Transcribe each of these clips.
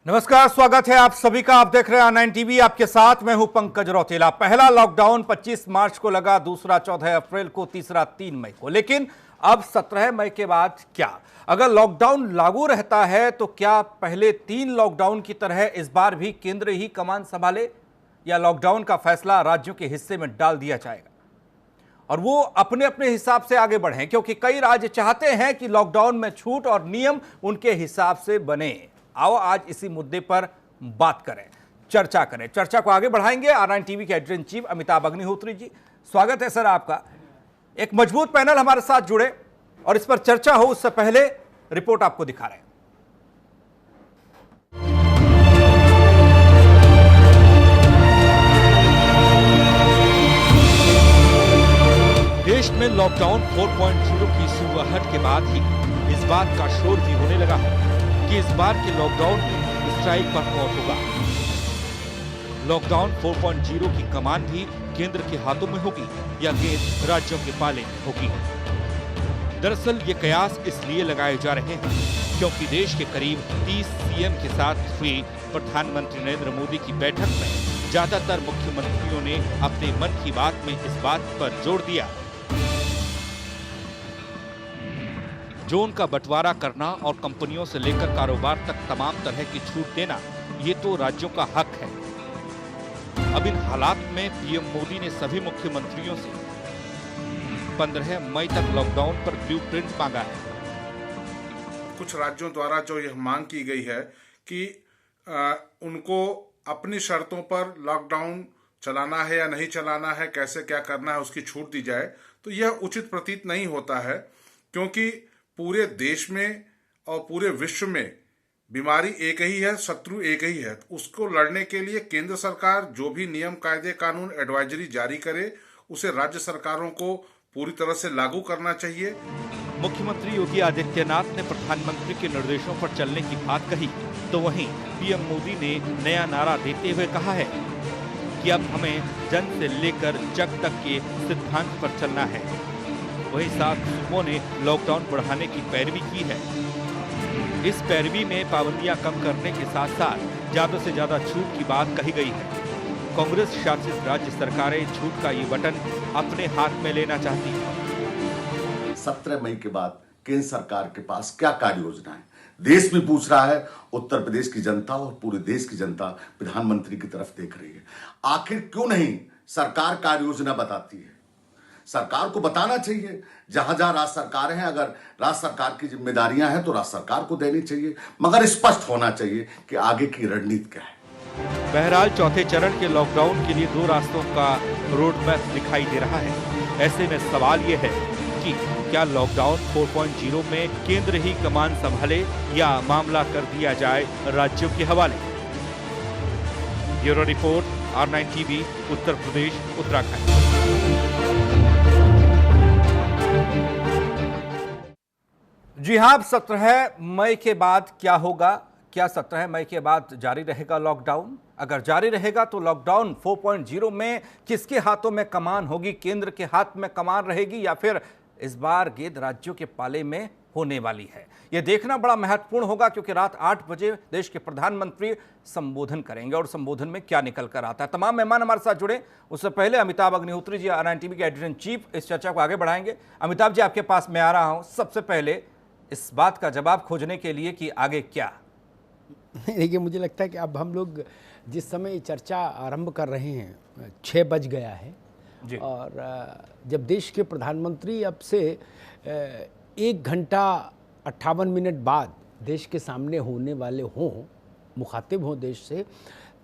नमस्कार, स्वागत है आप सभी का। आप देख रहे हैं R9 टीवी, आपके साथ मैं हूं पंकज रौतेला। पहला लॉकडाउन 25 मार्च को लगा, दूसरा 14 अप्रैल को, तीसरा 3 मई को। लेकिन अब 17 मई के बाद क्या? अगर लॉकडाउन लागू रहता है तो क्या पहले 3 लॉकडाउन की तरह इस बार भी केंद्र ही कमान संभाले, या लॉकडाउन का फैसला राज्यों के हिस्से में डाल दिया जाएगा और वो अपने अपने हिसाब से आगे बढ़ें? क्योंकि कई राज्य चाहते हैं कि लॉकडाउन में छूट और नियम उनके हिसाब से बने। आओ आज इसी मुद्दे पर बात करें, चर्चा करें। चर्चा को आगे बढ़ाएंगे R9 टीवी के editor in chief Amitabh Agnihotri ji. स्वागत है सर आपका। एक मजबूत पैनल हमारे साथ जुड़े और इस पर चर्चा हो, उससे पहले रिपोर्ट आपको दिखा रहे हैं। देश में लॉकडाउन 4.0 की शुरुआत के बाद ही इस बात का शोर भी होने लगा है कि इस बार के लॉकडाउन में स्ट्राइक पर कौन होगा। लॉकडाउन 4.0 की कमान भी केंद्र के हाथों में होगी या केंद्र राज्यों के पाले में होगी। दरअसल ये कयास इसलिए लगाए जा रहे हैं क्योंकि देश के करीब 30 सीएम के साथ हुई प्रधानमंत्री नरेंद्र मोदी की बैठक में ज्यादातर मुख्यमंत्रियों ने अपने मन की बात में इस बात पर जोर दिया, जोन का बंटवारा करना और कंपनियों से लेकर कारोबार तक तमाम तरह की छूट देना, ये तो राज्यों का हक है। अब इन हालात में पीएम मोदी ने सभी मुख्यमंत्रियों से 15 मई तक लॉकडाउन पर ब्लूप्रिंट मांगा है। कुछ राज्यों द्वारा जो यह मांग की गई है कि उनको अपनी शर्तों पर लॉकडाउन चलाना है या नहीं चलाना है, कैसे क्या करना है, उसकी छूट दी जाए, तो यह उचित प्रतीत नहीं होता है। क्योंकि पूरे देश में और पूरे विश्व में बीमारी एक ही है, शत्रु एक ही है। उसको लड़ने के लिए केंद्र सरकार जो भी नियम, कायदे, कानून, एडवाइजरी जारी करे, उसे राज्य सरकारों को पूरी तरह से लागू करना चाहिए। मुख्यमंत्री योगी आदित्यनाथ ने प्रधानमंत्री के निर्देशों पर चलने की बात कही, तो वहीं पीएम मोदी ने नया नारा देते हुए कहा है कि अब हमें जन से लेकर जग तक के सिद्धांत पर चलना है। वहीं 7 सूबों ने लॉकडाउन बढ़ाने की पैरवी की है। इस पैरवी में पाबंदियां कम करने के साथ साथ ज्यादा से ज्यादा छूट की बात कही गई है। कांग्रेस शासित राज्य सरकारें छूट का ये बटन अपने हाथ में लेना चाहती है। 17 मई के बाद केंद्र सरकार के पास क्या कार्य योजना है, देश भी पूछ रहा है। उत्तर प्रदेश की जनता और पूरे देश की जनता प्रधानमंत्री की तरफ देख रही है। आखिर क्यों नहीं सरकार कार्य योजना बताती है? सरकार को बताना चाहिए। जहां जहां राज्य सरकार हैं, अगर राज्य सरकार की जिम्मेदारियां हैं तो राज्य सरकार को देनी चाहिए, मगर स्पष्ट होना चाहिए कि आगे की रणनीति क्या है। बहरहाल चौथे चरण के लॉकडाउन के लिए 2 रास्तों का रोड मैप दिखाई दे रहा है। ऐसे में सवाल यह है कि क्या लॉकडाउन 4.0 में केंद्र ही कमान संभाले या मामला कर दिया जाए राज्यों के हवाले। Bureau report, R9 TV, Uttar Pradesh, Uttarakhand. जी हाँ, 17 मई के बाद क्या होगा? क्या 17 मई के बाद जारी रहेगा लॉकडाउन? अगर जारी रहेगा तो लॉकडाउन 4.0 में किसके हाथों में कमान होगी? केंद्र के हाथ में कमान रहेगी या फिर इस बार गेंद राज्यों के पाले में होने वाली है? यह देखना बड़ा महत्वपूर्ण होगा, क्योंकि रात 8 बजे देश के प्रधानमंत्री संबोधन करेंगे और संबोधन में क्या निकल कर आता है। तमाम मेहमान हमारे साथ जुड़े, उससे पहले अमिताभ अग्निहोत्री जी, R9 टीवी के एडिटर इन चीफ, इस चर्चा को आगे बढ़ाएंगे। अमिताभ जी, आपके पास मैं आ रहा हूं सबसे पहले इस बात का जवाब खोजने के लिए कि आगे क्या। देखिए, मुझे लगता है कि अब हम लोग जिस समय चर्चा आरंभ कर रहे हैं, 6 बज गया है जी। और जब देश के प्रधानमंत्री अब से 1 घंटा 58 मिनट बाद देश के सामने होने वाले हों, मुखातिब हों देश से,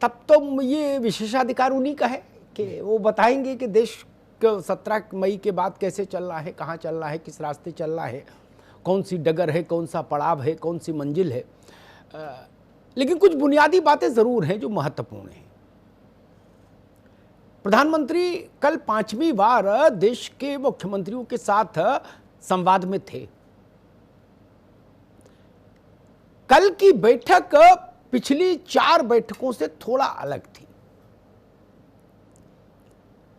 तब तो ये विशेषाधिकार उन्हीं का है कि वो बताएंगे कि देश को 17 मई के बाद कैसे चल रहा है, कहाँ चल रहा है, किस रास्ते चल रहा है, कौन सी डगर है, कौन सा पड़ाव है, कौन सी मंजिल है। लेकिन कुछ बुनियादी बातें ज़रूर हैं जो महत्वपूर्ण हैं। प्रधानमंत्री कल 5वीं बार देश के मुख्यमंत्रियों के साथ संवाद में थे। कल की बैठक पिछली 4 बैठकों से थोड़ा अलग थी।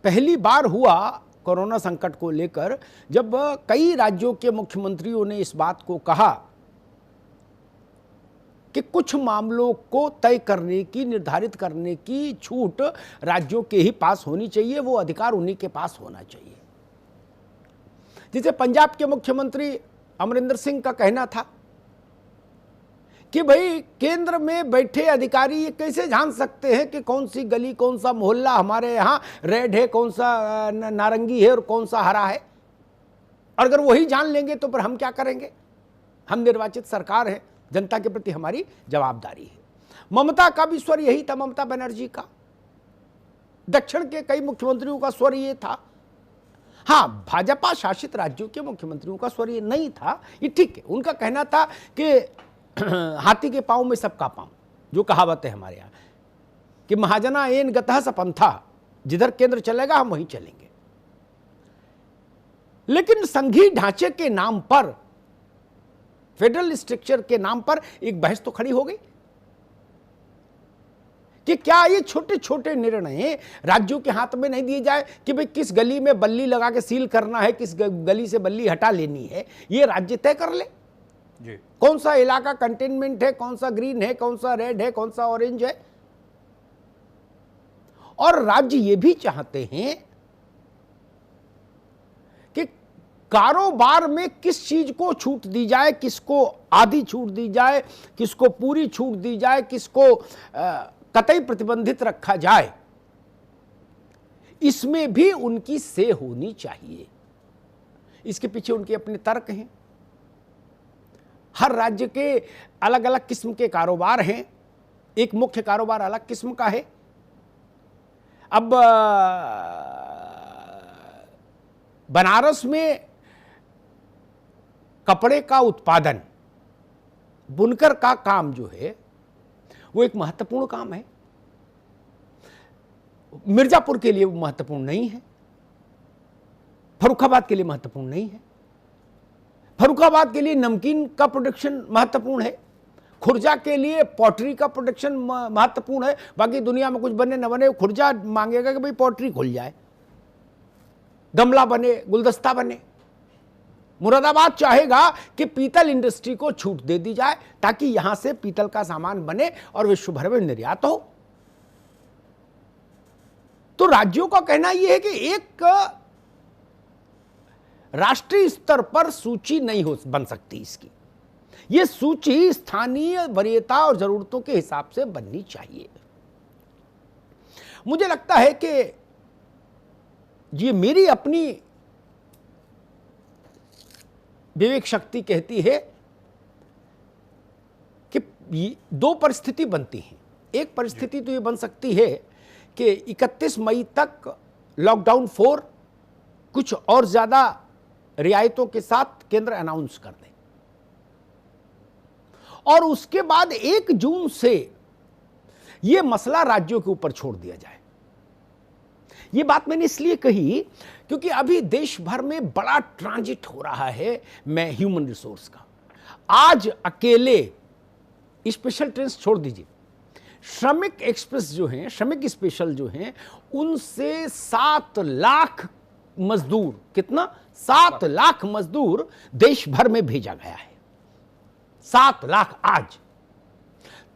पहली बार हुआ कोरोना संकट को लेकर, जब कई राज्यों के मुख्यमंत्रियों ने इस बात को कहा कि कुछ मामलों को तय करने की, निर्धारित करने की छूट राज्यों के ही पास होनी चाहिए, वो अधिकार उन्हीं के पास होना चाहिए। जैसे पंजाब के मुख्यमंत्री अमरिंदर सिंह का कहना था कि भाई केंद्र में बैठे अधिकारी ये कैसे जान सकते हैं कि कौन सी गली, कौन सा मोहल्ला हमारे यहाँ रेड है, कौन सा नारंगी है और कौन सा हरा है। और अगर वही जान लेंगे तो फिर हम क्या करेंगे? हम निर्वाचित सरकार है, जनता के प्रति हमारी जवाबदारी है। ममता का भी स्वर यही था, ममता बनर्जी का। दक्षिण के कई मुख्यमंत्रियों का स्वर ये था। हाँ, भाजपा शासित राज्यों के मुख्यमंत्रियों का स्वर ये नहीं था, ये ठीक है। उनका कहना था कि हाथी के पांव में सबका पांव, जो कहावत है हमारे यहाँ कि महाजना एन गतः सपंथा, जिधर केंद्र चलेगा हम वहीं चलेंगे। लेकिन संघीय ढांचे के नाम पर, फेडरल स्ट्रक्चर के नाम पर एक बहस तो खड़ी हो गई कि क्या ये छोटे छोटे निर्णय राज्यों के हाथ में नहीं दिए जाए कि भाई किस गली में बल्ली लगा के सील करना है, किस गली से बल्ली हटा लेनी है, ये राज्य तय कर ले जी। कौन सा इलाका कंटेनमेंट है, कौन सा ग्रीन है, कौन सा रेड है, कौन सा ऑरेंज है। और राज्य ये भी चाहते हैं कि कारोबार में किस चीज को छूट दी जाए, किसको आधी छूट दी जाए, किसको पूरी छूट दी जाए, किसको कतई प्रतिबंधित रखा जाए, इसमें भी उनकी से होनी चाहिए। इसके पीछे उनके अपने तर्क हैं। हर राज्य के अलग अलग किस्म के कारोबार हैं। एक मुख्य कारोबार अलग किस्म का है। अब बनारस में कपड़े का उत्पादन, बुनकर का काम जो है वो एक महत्वपूर्ण काम है। मिर्जापुर के लिए वो महत्वपूर्ण नहीं है, फर्रुखाबाद के लिए महत्वपूर्ण नहीं है। फर्रुखाबाद के लिए नमकीन का प्रोडक्शन महत्वपूर्ण है, खुर्जा के लिए पॉटरी का प्रोडक्शन महत्वपूर्ण है। बाकी दुनिया में कुछ बने न बने, खुर्जा मांगेगा कि भाई पॉटरी खुल जाए, गमला बने, गुलदस्ता बने। मुरादाबाद चाहेगा कि पीतल इंडस्ट्री को छूट दे दी जाए ताकि यहां से पीतल का सामान बने और विश्व भर में निर्यात हो। तो राज्यों का कहना यह है कि एक राष्ट्रीय स्तर पर सूची नहीं हो बन सकती इसकी। यह सूची स्थानीय वरीयता और जरूरतों के हिसाब से बननी चाहिए। मुझे लगता है कि ये मेरी अपनी विवेक शक्ति कहती है कि दो परिस्थिति बनती हैं। एक परिस्थिति तो ये बन सकती है कि 31 मई तक लॉकडाउन 4 कुछ और ज्यादा रियायतों के साथ केंद्र अनाउंस कर दे और उसके बाद 1 जून से यह मसला राज्यों के ऊपर छोड़ दिया जाए। यह बात मैंने इसलिए कही क्योंकि अभी देश भर में बड़ा ट्रांजिट हो रहा है ह्यूमन रिसोर्स का। आज अकेले स्पेशल ट्रेन छोड़ दीजिए, श्रमिक एक्सप्रेस जो हैं, श्रमिक स्पेशल जो हैं, उनसे 7 लाख मजदूर, कितना 7 लाख मजदूर देश भर में भेजा गया है। 7 लाख आज।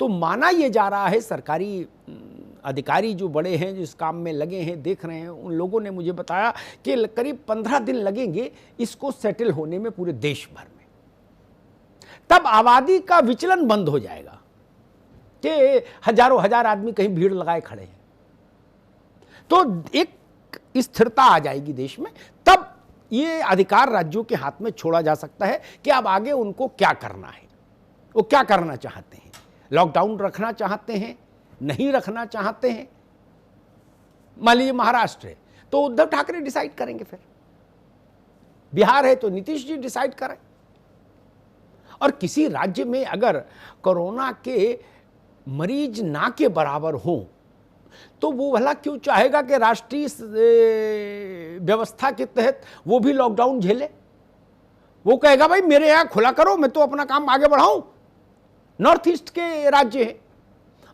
तो माना यह जा रहा है, सरकारी अधिकारी जो बड़े हैं, जो इस काम में लगे हैं, देख रहे हैं, उन लोगों ने मुझे बताया कि करीब 15 दिन लगेंगे इसको सेटल होने में पूरे देश भर में। तब आबादी का विचलन बंद हो जाएगा कि हजारों हजार आदमी कहीं भीड़ लगाए खड़े हैं, तो एक स्थिरता आ जाएगी देश में। तब ये अधिकार राज्यों के हाथ में छोड़ा जा सकता है कि अब आगे उनको क्या करना है, वो क्या करना चाहते हैं। लॉकडाउन रखना चाहते हैं, नहीं रखना चाहते हैं। मान लीजिए महाराष्ट्र है तो उद्धव ठाकरे डिसाइड करेंगे, फिर बिहार है तो नीतीश जी डिसाइड करें। और किसी राज्य में अगर कोरोना के मरीज ना के बराबर हो तो वो भला क्यों चाहेगा कि राष्ट्रीय व्यवस्था के तहत वो भी लॉकडाउन झेले। वो कहेगा भाई मेरे यहां खुला करो, मैं तो अपना काम आगे बढ़ाऊं। नॉर्थ ईस्ट के राज्य हैं,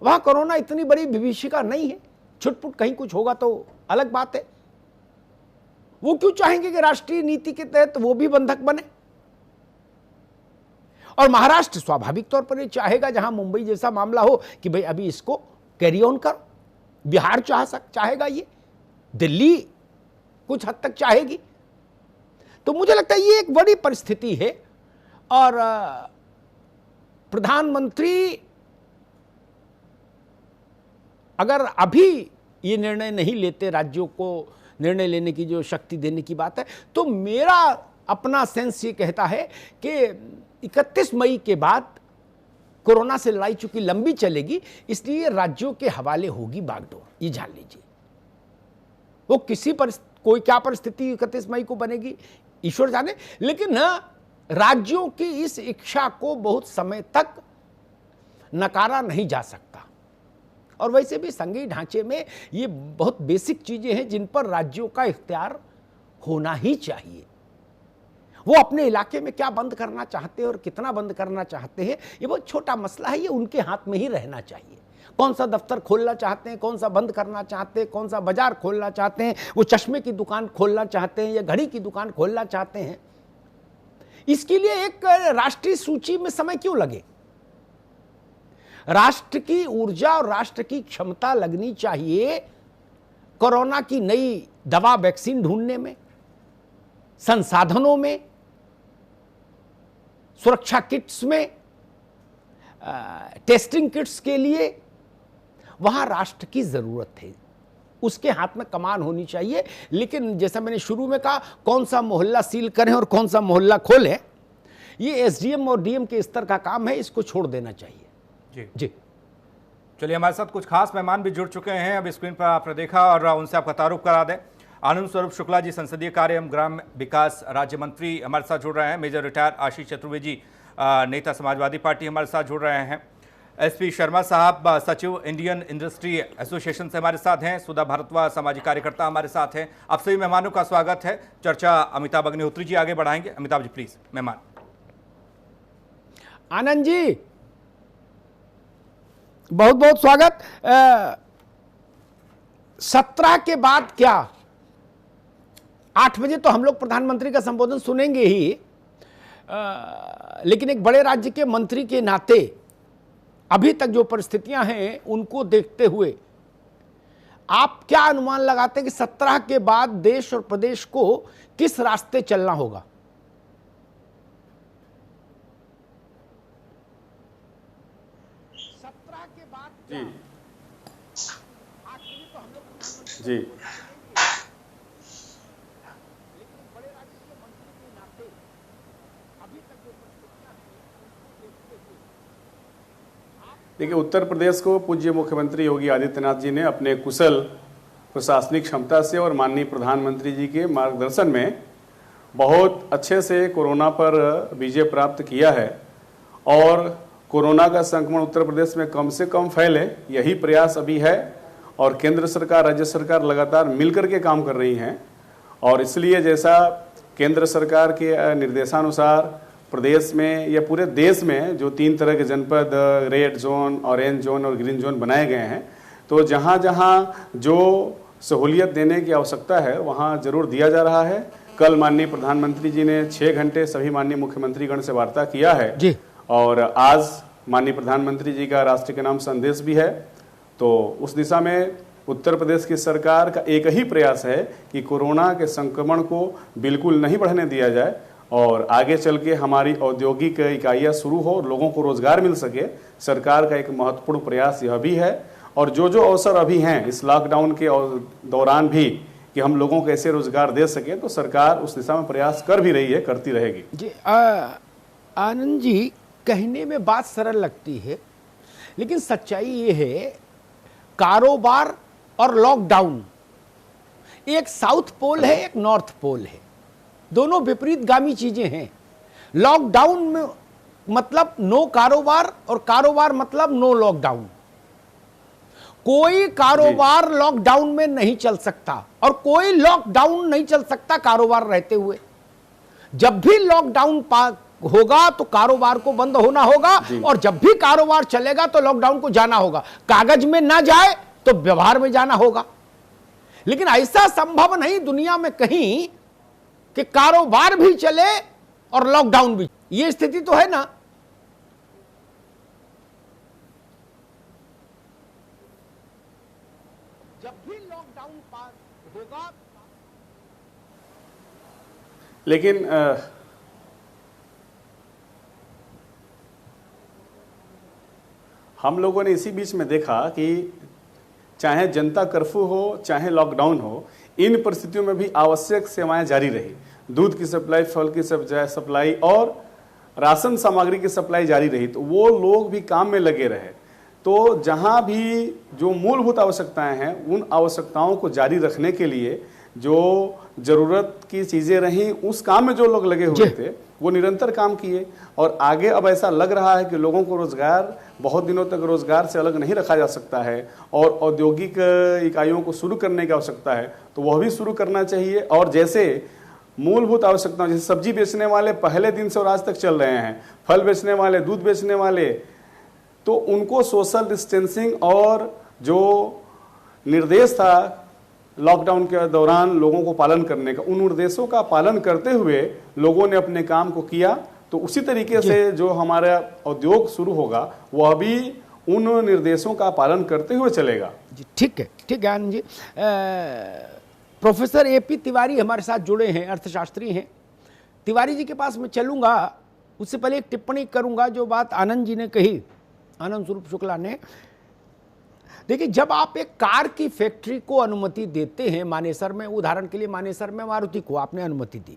वहां कोरोना इतनी बड़ी विभीषिका नहीं है, छुटपुट कहीं कुछ होगा तो अलग बात है। वो क्यों चाहेंगे कि राष्ट्रीय नीति के तहत वो भी बंधक बने। और महाराष्ट्र स्वाभाविक तौर पर ये चाहेगा, जहां मुंबई जैसा मामला हो, कि भाई अभी इसको कैरी ऑन करो। बिहार चाहेगा ये, दिल्ली कुछ हद तक चाहेगी। तो मुझे लगता है ये एक बड़ी परिस्थिति है। और प्रधानमंत्री अगर अभी ये निर्णय नहीं लेते, राज्यों को निर्णय लेने की जो शक्ति देने की बात है, तो मेरा अपना सेंस ये कहता है कि 31 मई के बाद कोरोना से लड़ाई चूंकि लंबी चलेगी, इसलिए राज्यों के हवाले होगी बागडोर। ये जान लीजिए, वो कोई क्या परिस्थिति 31 मई को बनेगी ईश्वर जाने, लेकिन राज्यों की इस इच्छा को बहुत समय तक नकारा नहीं जा सकता। और वैसे भी संघीय ढांचे में ये बहुत बेसिक चीजें हैं जिन पर राज्यों का इख्तियार होना ही चाहिए। वो अपने इलाके में क्या बंद करना चाहते हैं और कितना बंद करना चाहते हैं, ये बहुत छोटा मसला है, ये उनके हाथ में ही रहना चाहिए। कौन सा दफ्तर खोलना चाहते हैं, कौन सा बंद करना चाहते हैं, कौन सा बाजार खोलना चाहते हैं, वो चश्मे की दुकान खोलना चाहते हैं या घड़ी की दुकान खोलना चाहते हैं, इसके लिए एक राष्ट्रीय सूची में समय क्यों लगे? राष्ट्र की ऊर्जा और राष्ट्र की क्षमता लगनी चाहिए कोरोना की नई दवा वैक्सीन ढूंढने में, संसाधनों में, सुरक्षा किट्स में, टेस्टिंग किट्स के लिए। वहां राष्ट्र की जरूरत है, उसके हाथ में कमान होनी चाहिए। लेकिन जैसा मैंने शुरू में कहा, कौन सा मोहल्ला सील करें और कौन सा मोहल्ला खोलें, ये एसडीएम और डीएम के स्तर का काम है, इसको छोड़ देना चाहिए। जी चलिए, हमारे साथ कुछ खास मेहमान भी जुड़ चुके हैं, अब स्क्रीन पर आपने देखा और उनसे आपका तारुफ करा दें। आनंद स्वरूप शुक्ला जी, संसदीय कार्य एवं ग्राम विकास राज्य मंत्री हमारे साथ जुड़ रहे हैं। मेजर रिटायर आशीष चतुर्वेदी जी, नेता समाजवादी पार्टी, हमारे साथ जुड़ रहे हैं। एसपी शर्मा साहब, सचिव इंडियन इंडस्ट्री एसोसिएशन से हमारे साथ हैं। सुधा भारद्वाज, सामाजिक कार्यकर्ता, हमारे साथ हैं। आप सभी मेहमानों का स्वागत है। चर्चा अमिताभ अग्निहोत्री जी आगे बढ़ाएंगे। अमिताभ जी प्लीज। मेहमान आनंद जी, बहुत बहुत स्वागत। 17 के बाद क्या, 8 बजे तो हम लोग प्रधानमंत्री का संबोधन सुनेंगे ही, लेकिन एक बड़े राज्य के मंत्री के नाते अभी तक जो परिस्थितियां हैं उनको देखते हुए आप क्या अनुमान लगाते हैं कि 17 के बाद देश और प्रदेश को किस रास्ते चलना होगा? जी जी देखिए, उत्तर प्रदेश को पूज्य मुख्यमंत्री योगी आदित्यनाथ जी ने अपने कुशल प्रशासनिक क्षमता से और माननीय प्रधानमंत्री जी के मार्गदर्शन में बहुत अच्छे से कोरोना पर विजय प्राप्त किया है। और कोरोना का संक्रमण उत्तर प्रदेश में कम से कम फैले, यही प्रयास अभी है। और केंद्र सरकार, राज्य सरकार लगातार मिलकर के काम कर रही हैं। और इसलिए जैसा केंद्र सरकार के निर्देशानुसार प्रदेश में या पूरे देश में जो 3 तरह के जनपद, रेड जोन, ऑरेंज जोन और ग्रीन जोन बनाए गए हैं, तो जहां जहां जो सहूलियत देने की आवश्यकता है वहां जरूर दिया जा रहा है। कल माननीय प्रधानमंत्री जी ने 6 घंटे सभी माननीय मुख्यमंत्रीगण से वार्ता किया है जी। और आज माननीय प्रधानमंत्री जी का राष्ट्र के नाम संदेश भी है। तो उस दिशा में उत्तर प्रदेश की सरकार का एक ही प्रयास है कि कोरोना के संक्रमण को बिल्कुल नहीं बढ़ने दिया जाए और आगे चल के हमारी औद्योगिक इकाइयाँ शुरू हो, लोगों को रोजगार मिल सके। सरकार का एक महत्वपूर्ण प्रयास यह भी है। और जो जो अवसर अभी हैं इस लॉकडाउन के दौरान भी कि हम लोगों को ऐसे रोजगार दे सके, तो सरकार उस दिशा में प्रयास कर भी रही है, करती रहेगी। जी आनंद जी, कहने में बात सरल लगती है, लेकिन सच्चाई ये है, कारोबार और लॉकडाउन एक साउथ पोल है, एक नॉर्थ पोल है, दोनों विपरीतगामी चीजें हैं। लॉकडाउन में मतलब नो कारोबार और कारोबार मतलब नो लॉकडाउन। कोई कारोबार लॉकडाउन में नहीं चल सकता और कोई लॉकडाउन नहीं चल सकता कारोबार रहते हुए। जब भी लॉकडाउन होगा तो कारोबार को बंद होना होगा और जब भी कारोबार चलेगा तो लॉकडाउन को जाना होगा। कागज में ना जाए तो व्यवहार में जाना होगा। लेकिन ऐसा संभव नहीं दुनिया में कहीं कि कारोबार भी चले और लॉकडाउन भी। ये स्थिति तो है ना जब भी लॉकडाउन पास होगा। लेकिन हम लोगों ने इसी बीच में देखा कि चाहे जनता कर्फ्यू हो चाहे लॉकडाउन हो, इन परिस्थितियों में भी आवश्यक सेवाएं जारी रही। दूध की सप्लाई, फल की सप्लाई और राशन सामग्री की सप्लाई जारी रही, तो वो लोग भी काम में लगे रहे। तो जहां भी जो मूलभूत आवश्यकताएं हैं, उन आवश्यकताओं को जारी रखने के लिए जो जरूरत की चीजें रहीं, उस काम में जो लोग लगे हुए थे वो निरंतर काम किए। और आगे अब ऐसा लग रहा है कि लोगों को रोजगार, बहुत दिनों तक रोजगार से अलग नहीं रखा जा सकता है और औद्योगिक इकाइयों को शुरू करने की आवश्यकता है, तो वह भी शुरू करना चाहिए। और जैसे मूलभूत आवश्यकताएं, जैसे सब्जी बेचने वाले पहले दिन से और आज तक चल रहे हैं, फल बेचने वाले, दूध बेचने वाले, तो उनको सोशल डिस्टेंसिंग और जो निर्देश था लॉकडाउन के दौरान लोगों को पालन करने का, उन निर्देशों का पालन करते हुए लोगों ने अपने काम को किया। तो उसी तरीके से जो हमारा उद्योग शुरू होगा वह भी उन निर्देशों का पालन करते हुए चलेगा। जी ठीक है आनंद जी। प्रोफेसर AP तिवारी हमारे साथ जुड़े हैं, अर्थशास्त्री हैं। तिवारी जी के पास मैं चलूंगा, उससे पहले एक टिप्पणी करूंगा जो बात आनंद जी ने कही, आनंद स्वरूप शुक्ला ने। देखिए, जब आप एक कार की फैक्ट्री को अनुमति देते हैं मानेसर में, उदाहरण के लिए मानेसर में मारुति को आपने अनुमति दी,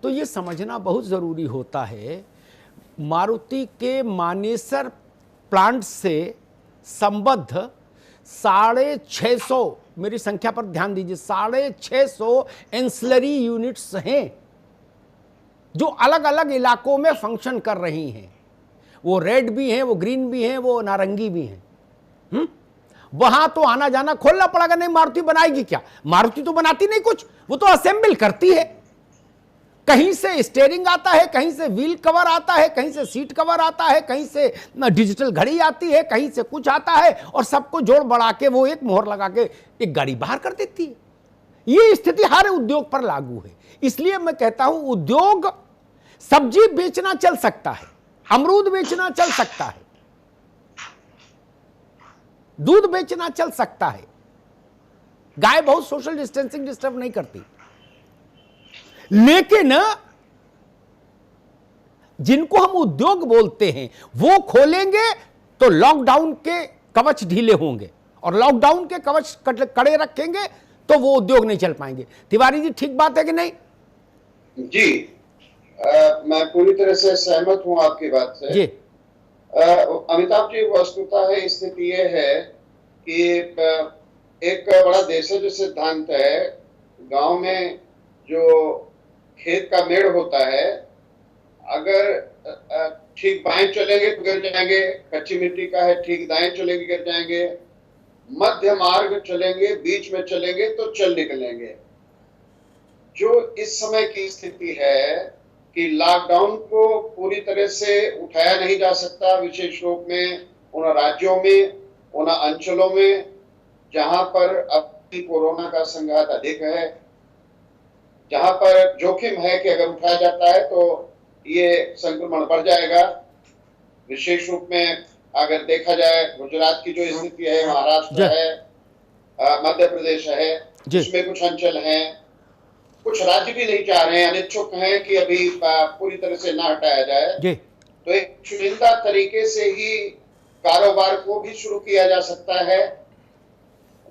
तो ये समझना बहुत ज़रूरी होता है मारुति के मानेसर प्लांट से संबद्ध 650, मेरी संख्या पर ध्यान दीजिए, 650 एंसिलरी यूनिट्स हैं जो अलग अलग इलाकों में फंक्शन कर रही हैं। वो रेड भी हैं, वो ग्रीन भी हैं, वो नारंगी भी हैं। वहां तो आना जाना खोलना पड़ेगा। नहीं, मारुति बनाएगी क्या? मारुति तो बनाती नहीं कुछ, वो तो असेंबल करती है। कहीं से स्टीयरिंग आता है, कहीं से व्हील कवर आता है, कहीं से सीट कवर आता है, कहीं से डिजिटल घड़ी आती है, कहीं से कुछ आता है, और सबको जोड़ बढ़ा के वो एक मोहर लगा के एक गाड़ी बाहर कर देती है। ये स्थिति हर उद्योग पर लागू है। इसलिए मैं कहता हूं, उद्योग, सब्जी बेचना चल सकता है, अमरूद बेचना चल सकता है, दूध बेचना चल सकता है। गाय बहुत सोशल डिस्टेंसिंग डिस्टर्ब नहीं करती। लेकिन जिनको हम उद्योग बोलते हैं वो खोलेंगे तो लॉकडाउन के कवच ढीले होंगे, और लॉकडाउन के कवच कड़े रखेंगे तो वो उद्योग नहीं चल पाएंगे। तिवारी जी, ठीक बात है कि नहीं? जी, मैं पूरी तरह से सहमत हूं आपकी बात से। जी अमिताभ जी, वस्तुतः है स्थिति ये है कि एक बड़ा देशज सिद्धांत है, गांव में जो खेत का मेड़ होता है, अगर ठीक बाएं चलेंगे तो गिर जाएंगे, कच्ची मिट्टी का है, ठीक दाएं चलेंगे गिर जाएंगे, मध्य मार्ग चलेंगे, बीच में चलेंगे तो चल निकलेंगे। जो इस समय की स्थिति है कि लॉकडाउन को पूरी तरह से उठाया नहीं जा सकता, विशेष रूप में उन राज्यों में, उन अंचलों में जहां पर अब कोरोना का संघात अधिक है, जहां पर जोखिम है कि अगर उठाया जाता है तो ये संक्रमण बढ़ जाएगा। विशेष रूप में अगर देखा जाए, गुजरात की जो स्थिति है, महाराष्ट्र है, मध्य प्रदेश है, जिसमें कुछ अंचल हैं, कुछ राज्य भी नहीं चाह रहे हैं, अनिच्छुक हैं कि अभी पूरी तरह से ना हटाया जाए। तो एक चुनिंदा तरीके से ही कारोबार को भी शुरू किया जा सकता है।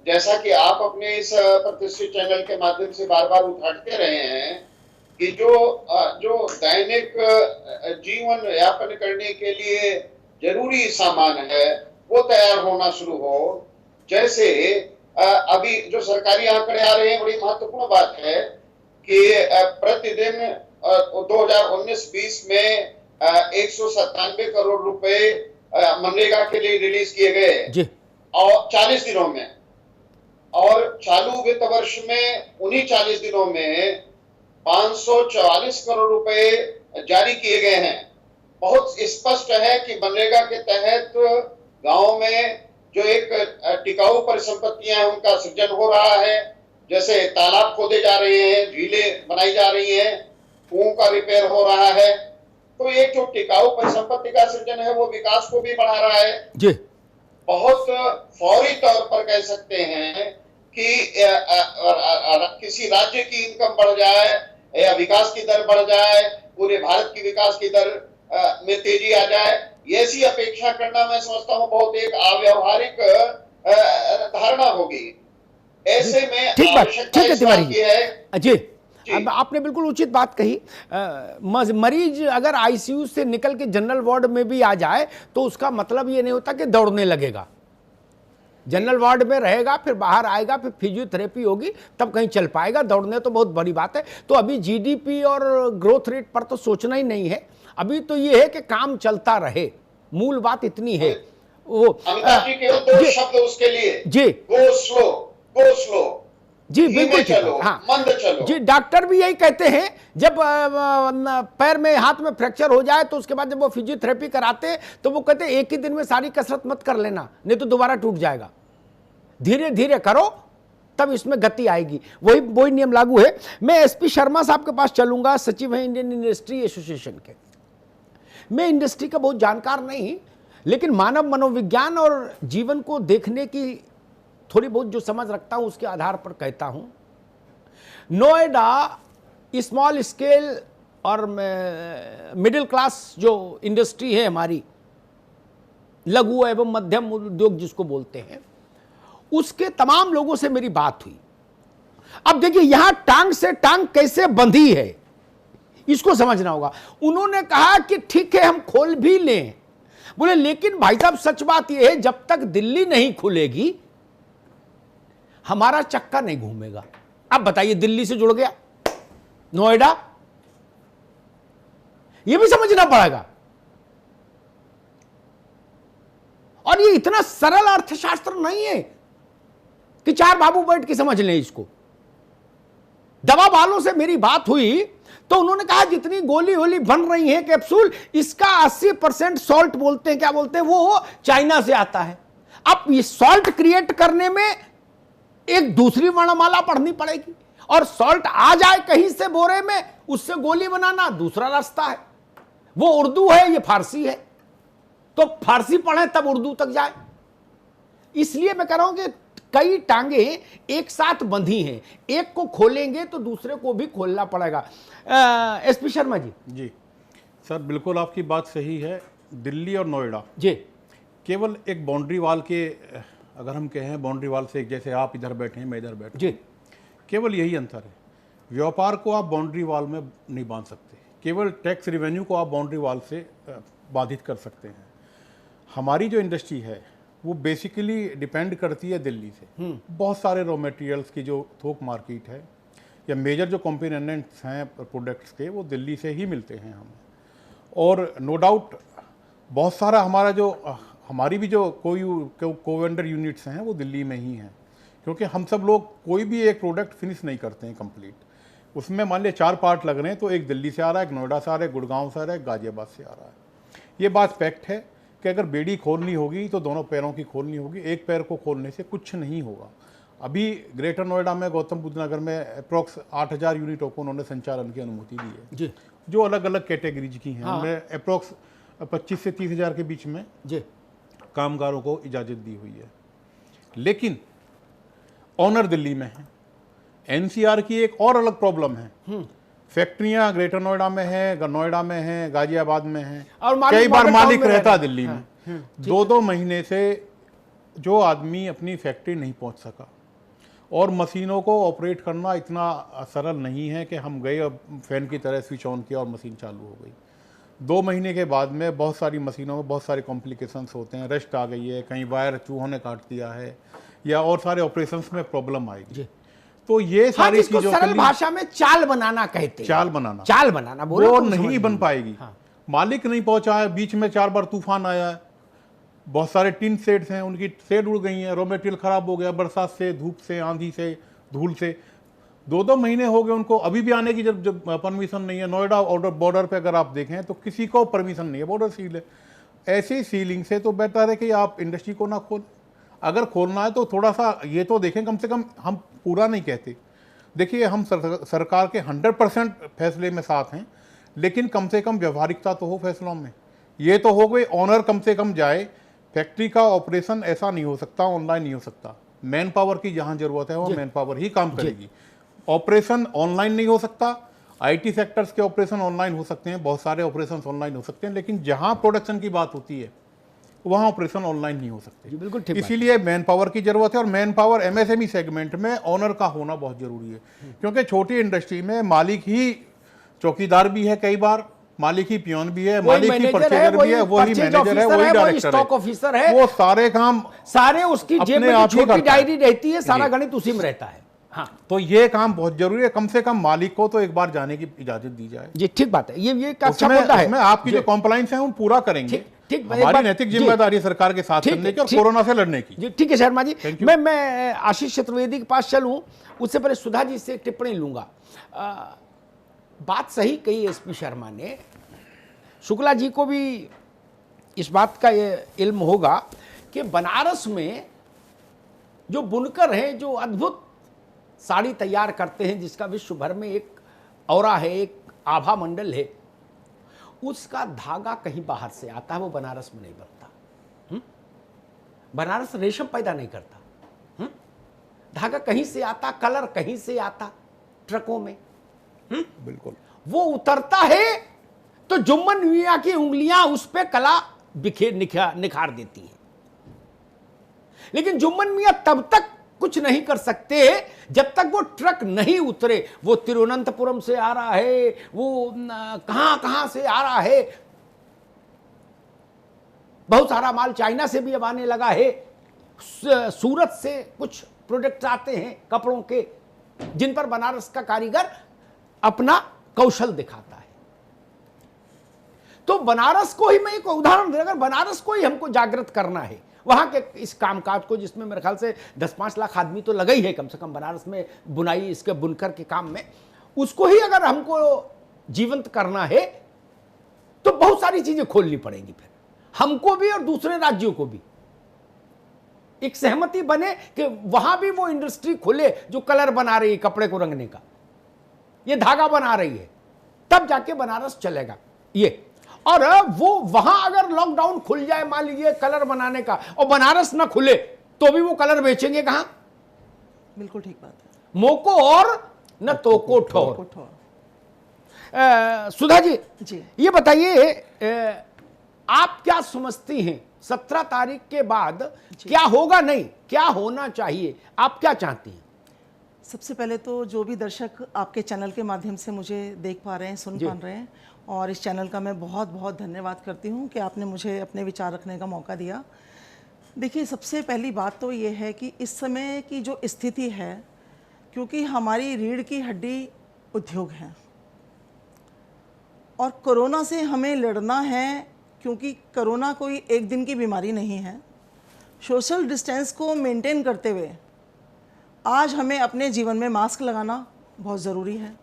जैसा कि आप अपने इस प्रतिष्ठित चैनल के माध्यम से बार बार उठाते रहे हैं कि जो दैनिक जीवन यापन करने के लिए जरूरी सामान है वो तैयार होना शुरू हो। जैसे अभी जो सरकारी आंकड़े आ रहे हैं, बड़ी महत्वपूर्ण बात है कि प्रतिदिन 2019-20 में 197 करोड़ रुपए मनरेगा के लिए रिलीज किए गए और 40 दिनों में, और चालू वित्त वर्ष में उन्हीं 40 दिनों में 544 करोड़ रुपए जारी किए गए हैं। बहुत स्पष्ट है कि मनरेगा के तहत गांव में जो एक टिकाऊ परिसंपत्तियां हैं उनका सृजन हो रहा है। जैसे तालाब खोदे जा रहे हैं, झीलें बनाई जा रही हैं, कुओं का रिपेयर हो रहा है। तो एक जो टिकाऊ परिसंपत्ति का सृजन है वो विकास को भी बढ़ा रहा है। जी। बहुत फौरी तौर पर कह सकते हैं कि किसी राज्य की इनकम बढ़ जाए या विकास की दर बढ़ जाए, पूरे भारत की विकास की दर में तेजी आ जाए, ऐसी अपेक्षा करना मैं समझता हूँ बहुत एक अव्यावहारिक धारणा होगी। ऐसे में ठीक बात, आवश्यकता ठीक है इस तिवारी बात की है। जी। अब आपने बिल्कुल उचित बात कही। मरीज अगर आईसीयू से निकल के जनरल वार्ड में भी आ जाए तो उसका मतलब ये नहीं होता कि दौड़ने लगेगा। जनरल वार्ड में रहेगा, फिर बाहर आएगा, फिर फिजियोथेरेपी होगी, तब कहीं चल पाएगा। दौड़ने तो बहुत बड़ी बात है। तो अभी जीडीपी और ग्रोथ रेट पर तो सोचना ही नहीं है। अभी तो ये है कि काम चलता रहे, मूल बात इतनी है। वो अमिताभ जी के दो शब्द उसके लिए, जी, गो स्लो, गो स्लो जी बिल्कुल चलो, हाँ, मंद चलो। जी डॉक्टर भी यही कहते हैं। जब पैर में हाथ में फ्रैक्चर हो जाए तो उसके बाद जब वो फिजियोथेरेपी कराते हैं तो वो कहते हैं एक ही दिन में सारी कसरत मत कर लेना, नहीं तो दोबारा टूट जाएगा, धीरे धीरे करो, तब इसमें गति आएगी। वही नियम लागू है। मैं एसपी शर्मा साहब के पास चलूंगा, सचिव है इंडियन इंडस्ट्री एसोसिएशन के। मैं इंडस्ट्री का बहुत जानकार नहीं, लेकिन मानव मनोविज्ञान और जीवन को देखने की थोड़ी बहुत जो समझ रखता हूं उसके आधार पर कहता हूं, नोएडा स्मॉल स्केल और मिडिल क्लास जो इंडस्ट्री है हमारी, लघु एवं मध्यम उद्योग जिसको बोलते हैं, उसके तमाम लोगों से मेरी बात हुई। अब देखिए यहां टांग से टांग कैसे बंधी है इसको समझना होगा। उन्होंने कहा कि ठीक है हम खोल भी लें, बोले लेकिन भाई साहब सच बात यह है जब तक दिल्ली नहीं खुलेगी हमारा चक्का नहीं घूमेगा। अब बताइए, दिल्ली से जुड़ गया नोएडा, यह भी समझना पड़ेगा। और ये इतना सरल अर्थशास्त्र नहीं है कि चार बाबू बैठ के समझ लें इसको। दवा वालों से मेरी बात हुई तो उन्होंने कहा जितनी गोली होली बन रही है कैप्सूल, इसका 80% सॉल्ट बोलते हैं, क्या बोलते हैं वो, चाइना से आता है। अब ये सॉल्ट क्रिएट करने में एक दूसरी वर्णमाला पढ़नी पड़ेगी, और सॉल्ट आ जाए कहीं से बोरे में, उससे गोली बनाना दूसरा रास्ता है। वो उर्दू है, ये फारसी है, तो फारसी पढ़े तब उर्दू तक जाए। इसलिए मैं कह रहा हूं कि कई टांगे एक साथ बंधी हैं, एक को खोलेंगे तो दूसरे को भी खोलना पड़ेगा। एसपी शर्मा जी। जी सर, बिल्कुल आपकी बात सही है। दिल्ली और नोएडा जी केवल एक बाउंड्री वाल के, अगर हम कहें बाउंड्री वाल से, जैसे आप इधर बैठे हैं मैं इधर बैठा, जी, केवल यही अंतर है। व्यापार को आप बाउंड्री वाल में नहीं बांध सकते, केवल टैक्स रेवेन्यू को आप बाउंड्री वाल से बाधित कर सकते हैं। हमारी जो इंडस्ट्री है वो बेसिकली डिपेंड करती है दिल्ली से। बहुत सारे रॉ मटेरियल्स की जो थोक मार्केट है या मेजर जो कॉम्पोनेंट्स हैं प्रोडक्ट्स के, वो दिल्ली से ही मिलते हैं हमें। और नो डाउट बहुत सारा हमारी भी जो कोवेंडर यूनिट्स हैं वो दिल्ली में ही हैं, क्योंकि हम सब लोग कोई भी एक प्रोडक्ट फिनिश नहीं करते हैं कंप्लीट। उसमें मान लिया 4 पार्ट लग रहे हैं, तो एक दिल्ली से आ रहा है, एक नोएडा से आ रहा है, गुड़गांव से आ रहा है, गाजियाबाद से आ रहा है। ये बात फैक्ट है कि अगर बेड़ी खोलनी होगी तो दोनों पैरों की खोलनी होगी, एक पैर को खोलने से कुछ नहीं होगा। अभी ग्रेटर नोएडा में गौतम बुद्ध नगर में अप्रॉक्स 8000 यूनिटों को उन्होंने संचालन की अनुमति दी है जी, जो अलग अलग कैटेगरीज की हैं। हाँ। उनमें अप्रॉक्स 25 से 30 हज़ार के बीच में जी, कामगारों को इजाज़त दी हुई है, लेकिन ऑनर दिल्ली में है। एनसीआर की एक और अलग प्रॉब्लम है, फैक्ट्रियां ग्रेटर नोएडा में है, नोएडा में है, गाजियाबाद में है, और कई बार मालिक रहता है दिल्ली में। 2-2 महीने से जो आदमी अपनी फैक्ट्री नहीं पहुंच सका, और मशीनों को ऑपरेट करना इतना सरल नहीं है कि हम गए अब फैन की तरह स्विच ऑन किया और मशीन चालू हो गई। 2 महीने के बाद में बहुत सारी मशीनों में बहुत सारे कॉम्प्लिकेशंस होते हैं, रस्ट आ गई है, कहीं वायर चूहों ने काट दिया है, या और सारे ऑपरेशंस में प्रॉब्लम आएगी। तो ये सारी हाँ, चीजों सरल भाषा में चाल बनाना कहते हैं। चाल बनाना बोलो वो तो नहीं बन पाएगी। हाँ। मालिक नहीं पहुंचा है, बीच में 4 बार तूफान आया है, बहुत सारे टिन सेट्स हैं, उनकी सेट उड़ गई हैं, रॉ मटेरियल खराब हो गया बरसात से, धूप से, आंधी से, धूल से। 2-2 महीने हो गए उनको, अभी भी आने की जब परमिशन नहीं है। नोएडा बॉर्डर पे अगर आप देखें तो किसी को परमिशन नहीं है, बॉर्डर सील है। ऐसी सीलिंग से तो बेहतर है कि आप इंडस्ट्री को ना खोल, अगर खोलना है तो थोड़ा सा ये तो देखें, कम से कम हम पूरा नहीं कहते। देखिए हम सरकार के 100% फैसले में साथ हैं, लेकिन कम से कम व्यवहारिकता तो हो फैसलों में। ये तो हो गई, ऑनर कम से कम जाए। फैक्ट्री का ऑपरेशन ऐसा नहीं हो सकता, ऑनलाइन नहीं हो सकता। मैन पावर की जहां जरूरत है वो मैन पावर ही काम करेगी। ऑपरेशन ऑनलाइन नहीं हो सकता, आईटी सेक्टर्स के ऑपरेशन ऑनलाइन हो सकते हैं, बहुत सारे ऑपरेशन ऑनलाइन हो सकते हैं, लेकिन जहां प्रोडक्शन की बात होती है वहां ऑपरेशन ऑनलाइन नहीं हो सकते। बिल्कुल ठीक। इसीलिए मैन पावर की जरूरत है, और मैन पावर एमएसएमई सेगमेंट में ऑनर का होना बहुत जरूरी है, क्योंकि छोटी इंडस्ट्री में मालिक ही चौकीदार भी है, कई बार मालिक ही पियोन भी है, मालिक ही परचेजर भी है, वही मैनेजर है, वही डायरेक्टर स्टॉक ऑफिसर है, वो सारे काम सारे उसकी जेब में छोटी डायरी रहती है, सारा गणित उसी में रहता है। हाँ, तो ये काम बहुत जरूरी है, कम से कम मालिक को तो एक बार जाने की इजाजत दी जाए। जी ठीक बात है, ये एक अच्छा मुद्दा है। उसमें आपकी जो कॉम्प्लायंस है वो पूरा करेंगे, ठीक, हमारी नैतिक जिम्मेदारी सरकार के साथ करने की और कोरोना से लड़ने की। जी ठीक है शर्मा जी, मैं आशीष चतुर्वेदी के पास चलूं, उससे पहले सुधा जी से एक टिप्पणी लूंगा। बात सही कही एसपी शर्मा ने, शुक्ला जी को भी इस बात का इल्म होगा कि बनारस में जो बुनकर हैं, जो अद्भुत साड़ी तैयार करते हैं, जिसका विश्व भर में एक औरा है, एक आभा मंडल है, उसका धागा कहीं बाहर से आता है, वो बनारस में नहीं बनता। बनारस रेशम पैदा नहीं करता, धागा कहीं से आता, कलर कहीं से आता, ट्रकों में बिल्कुल वो उतरता है तो जुम्मन मियां की उंगलियां उस पे कला निखार देती है। लेकिन जुम्मन मियां तब तक कुछ नहीं कर सकते जब तक वो ट्रक नहीं उतरे। वो तिरुवनंतपुरम से आ रहा है, वो कहां से आ रहा है, बहुत सारा माल चाइना से भी अब आने लगा है, सूरत से कुछ प्रोडक्ट्स आते हैं कपड़ों के, जिन पर बनारस का कारीगर अपना कौशल दिखाता है। तो बनारस को ही मैं एक उदाहरण दूं, अगर बनारस को ही हमको जागृत करना है, वहां के इस कामकाज को, जिसमें मेरे ख्याल से 10-5 लाख आदमी तो लगा ही है कम से कम बनारस में बुनाई, इसके बुनकर के काम में, उसको ही अगर हमको जीवंत करना है तो बहुत सारी चीजें खोलनी पड़ेंगी, फिर हमको भी और दूसरे राज्यों को भी एक सहमति बने कि वहां भी वो इंडस्ट्री खुले जो कलर बना रही है, कपड़े को रंगने का, ये धागा बना रही है, तब जाके बनारस चलेगा ये। और वो वहां अगर लॉकडाउन खुल जाए, मान लीजिए कलर बनाने का, और बनारस ना खुले, तो भी वो कलर बेचेंगे कहां? बिल्कुल ठीक बात है। मोको और न तोको ठोर। सुधा जी, ये बताइए, आप क्या समझती हैं 17 तारीख के बाद क्या होगा, नहीं क्या होना चाहिए, आप क्या चाहती हैं? सबसे पहले तो जो भी दर्शक आपके चैनल के माध्यम से मुझे देख पा रहे हैं, सुन पा रहे हैं, और इस चैनल का मैं बहुत बहुत धन्यवाद करती हूँ कि आपने मुझे अपने विचार रखने का मौका दिया। देखिए, सबसे पहली बात तो ये है कि इस समय की जो स्थिति है, क्योंकि हमारी रीढ़ की हड्डी उद्योग है और कोरोना से हमें लड़ना है, क्योंकि कोरोना कोई एक दिन की बीमारी नहीं है। सोशल डिस्टेंस को मेंटेन करते हुए आज हमें अपने जीवन में मास्क लगाना बहुत ज़रूरी है,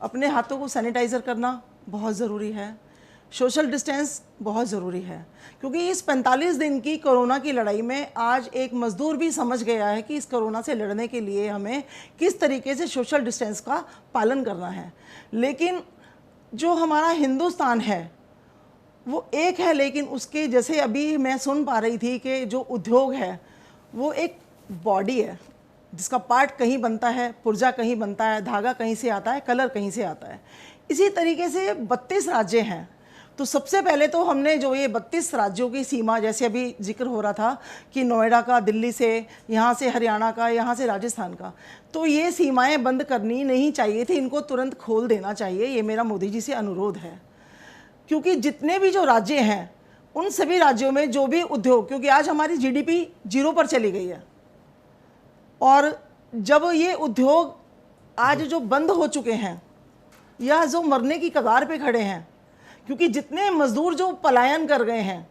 अपने हाथों को सैनिटाइज़र करना बहुत ज़रूरी है, सोशल डिस्टेंस बहुत ज़रूरी है, क्योंकि इस 45 दिन की कोरोना की लड़ाई में आज एक मज़दूर भी समझ गया है कि इस कोरोना से लड़ने के लिए हमें किस तरीके से सोशल डिस्टेंस का पालन करना है। लेकिन जो हमारा हिंदुस्तान है वो एक है, लेकिन उसके जैसे अभी मैं सुन पा रही थी कि जो उद्योग है वो एक बॉडी है जिसका पार्ट कहीं बनता है, पुर्जा कहीं बनता है, धागा कहीं से आता है, कलर कहीं से आता है। इसी तरीके से 32 राज्य हैं। तो सबसे पहले तो हमने जो ये 32 राज्यों की सीमा, जैसे अभी जिक्र हो रहा था कि नोएडा का, दिल्ली से, यहाँ से हरियाणा का, यहाँ से राजस्थान का, तो ये सीमाएं बंद करनी नहीं चाहिए थी, इनको तुरंत खोल देना चाहिए। ये मेरा मोदी जी से अनुरोध है, क्योंकि जितने भी जो राज्य हैं उन सभी राज्यों में जो भी उद्योग, क्योंकि आज हमारी जीडीपी 0 पर चली गई है, और जब ये उद्योग आज जो बंद हो चुके हैं या जो मरने की कगार पे खड़े हैं, क्योंकि जितने मजदूर जो पलायन कर गए हैं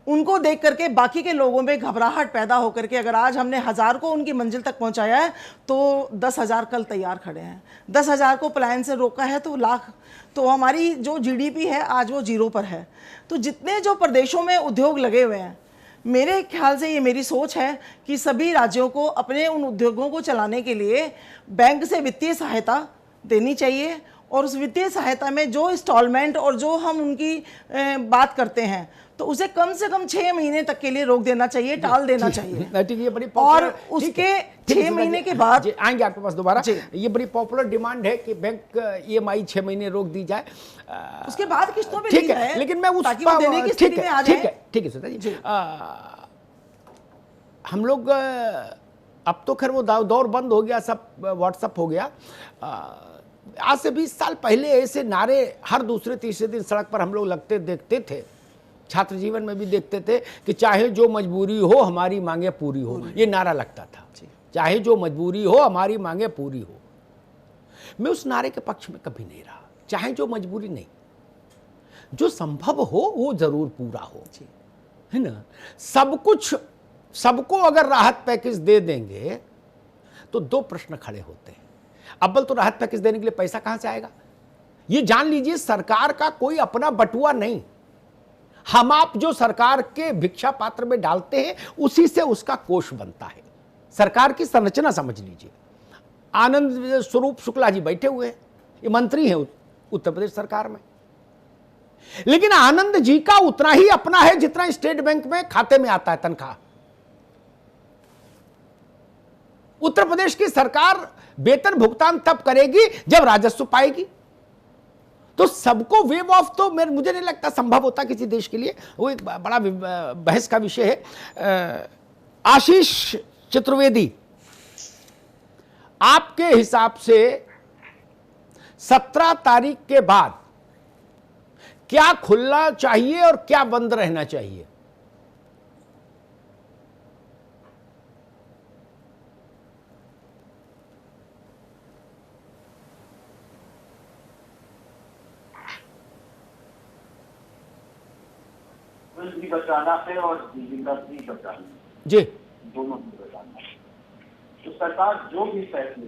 उनको देख करके बाकी के लोगों में घबराहट पैदा होकर के, अगर आज हमने 1000 को उनकी मंजिल तक पहुंचाया है तो 10,000 कल तैयार खड़े हैं। 10,000 को पलायन से रोका है तो लाख, तो हमारी जो जीडीपी है आज वो 0 पर है। तो जितने जो प्रदेशों में उद्योग लगे हुए हैं, मेरे ख्याल से, ये मेरी सोच है कि सभी राज्यों को अपने उन उद्योगों को चलाने के लिए बैंक से वित्तीय सहायता देनी चाहिए, और उस वित्तीय सहायता में जो इंस्टॉलमेंट और जो हम उनकी बात करते हैं, तो उसे कम से कम 6 महीने तक के लिए रोक देना चाहिए, टाल देना चाहिए। ठीक है, ये बड़ी और popular- उसके ठीक है, 6 महीने के बाद आएंगे आपके पास दोबारा। जी। ये बड़ी पॉपुलर डिमांड है कि बैंक EMI 6 महीने रोक दी जाए, उसके बाद किस्तों पे ठीक दी है, जाए, लेकिन मैं उस ताकि वो देने की ठीक स्थिति में आ है, जाए। ठीक है, ठीक है सुधा जी, हम लोग अब तो खैर वो दौर बंद हो गया, सब व्हाट्सअप हो गया। आज से 20 साल पहले ऐसे नारे हर दूसरे तीसरे दिन सड़क पर हम लोग लगते देखते थे, छात्र जीवन में भी देखते थे कि चाहे जो मजबूरी हो हमारी मांगे पूरी हो, ये नारा लगता था, चाहे जो मजबूरी हो हमारी मांगे पूरी हो। मैं उस नारे के पक्ष में कभी नहीं रहा, चाहे जो मजबूरी नहीं, जो संभव हो वो जरूर पूरा हो, है ना। सब कुछ सबको अगर राहत पैकेज दे देंगे तो 2 प्रश्न खड़े होते हैं। अव्वल तो राहत पैकेज देने के लिए पैसा कहां से आएगा? ये जान लीजिए सरकार का कोई अपना बटुआ नहीं, हम आप जो सरकार के भिक्षा पात्र में डालते हैं उसी से उसका कोष बनता है। सरकार की संरचना समझ लीजिए। आनंद स्वरूप शुक्ला जी बैठे हुए हैं, ये मंत्री हैं उत्तर प्रदेश सरकार में, लेकिन आनंद जी का उतना ही अपना है जितना स्टेट बैंक में खाते में आता है तनख्वाह। उत्तर प्रदेश की सरकार वेतन भुगतान तब करेगी जब राजस्व पाएगी, तो सबको वेव ऑफ तो मुझे नहीं लगता संभव होता किसी देश के लिए। वो एक बड़ा बहस का विषय है। आशीष चतुर्वेदी, आपके हिसाब से 17 तारीख के बाद क्या खुलना चाहिए और क्या बंद रहना चाहिए? भी बचाना है और जीविका भी बचाना है, जी, दोनों भी बचाना है। तो सरकार जो भी फैसले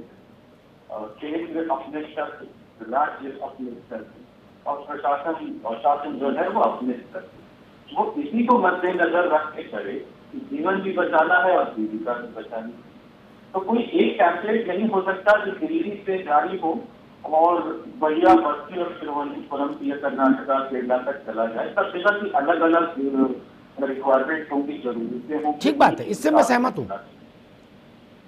केंद्र अपने स्तर से, राज्य अपने स्तर से और प्रशासन और शासन जो है वो अपने स्तर से, वो इसी को मद्देनजर रख के करे कि जीवन भी बचाना है और जीविका भी बचानी है। तो कोई एक टेम्पलेट नहीं हो सकता जो दिल्ली से जारी हो और बढ़िया बस्ती और तिरुवनंतपुरम या कर्नाटका केरला तक चला जाए। सब जगह की अलग अलग रिक्वायरमेंट होंगी, जरूरतें होंगी। ठीक बात है, इससे मैं सहमत हूँ।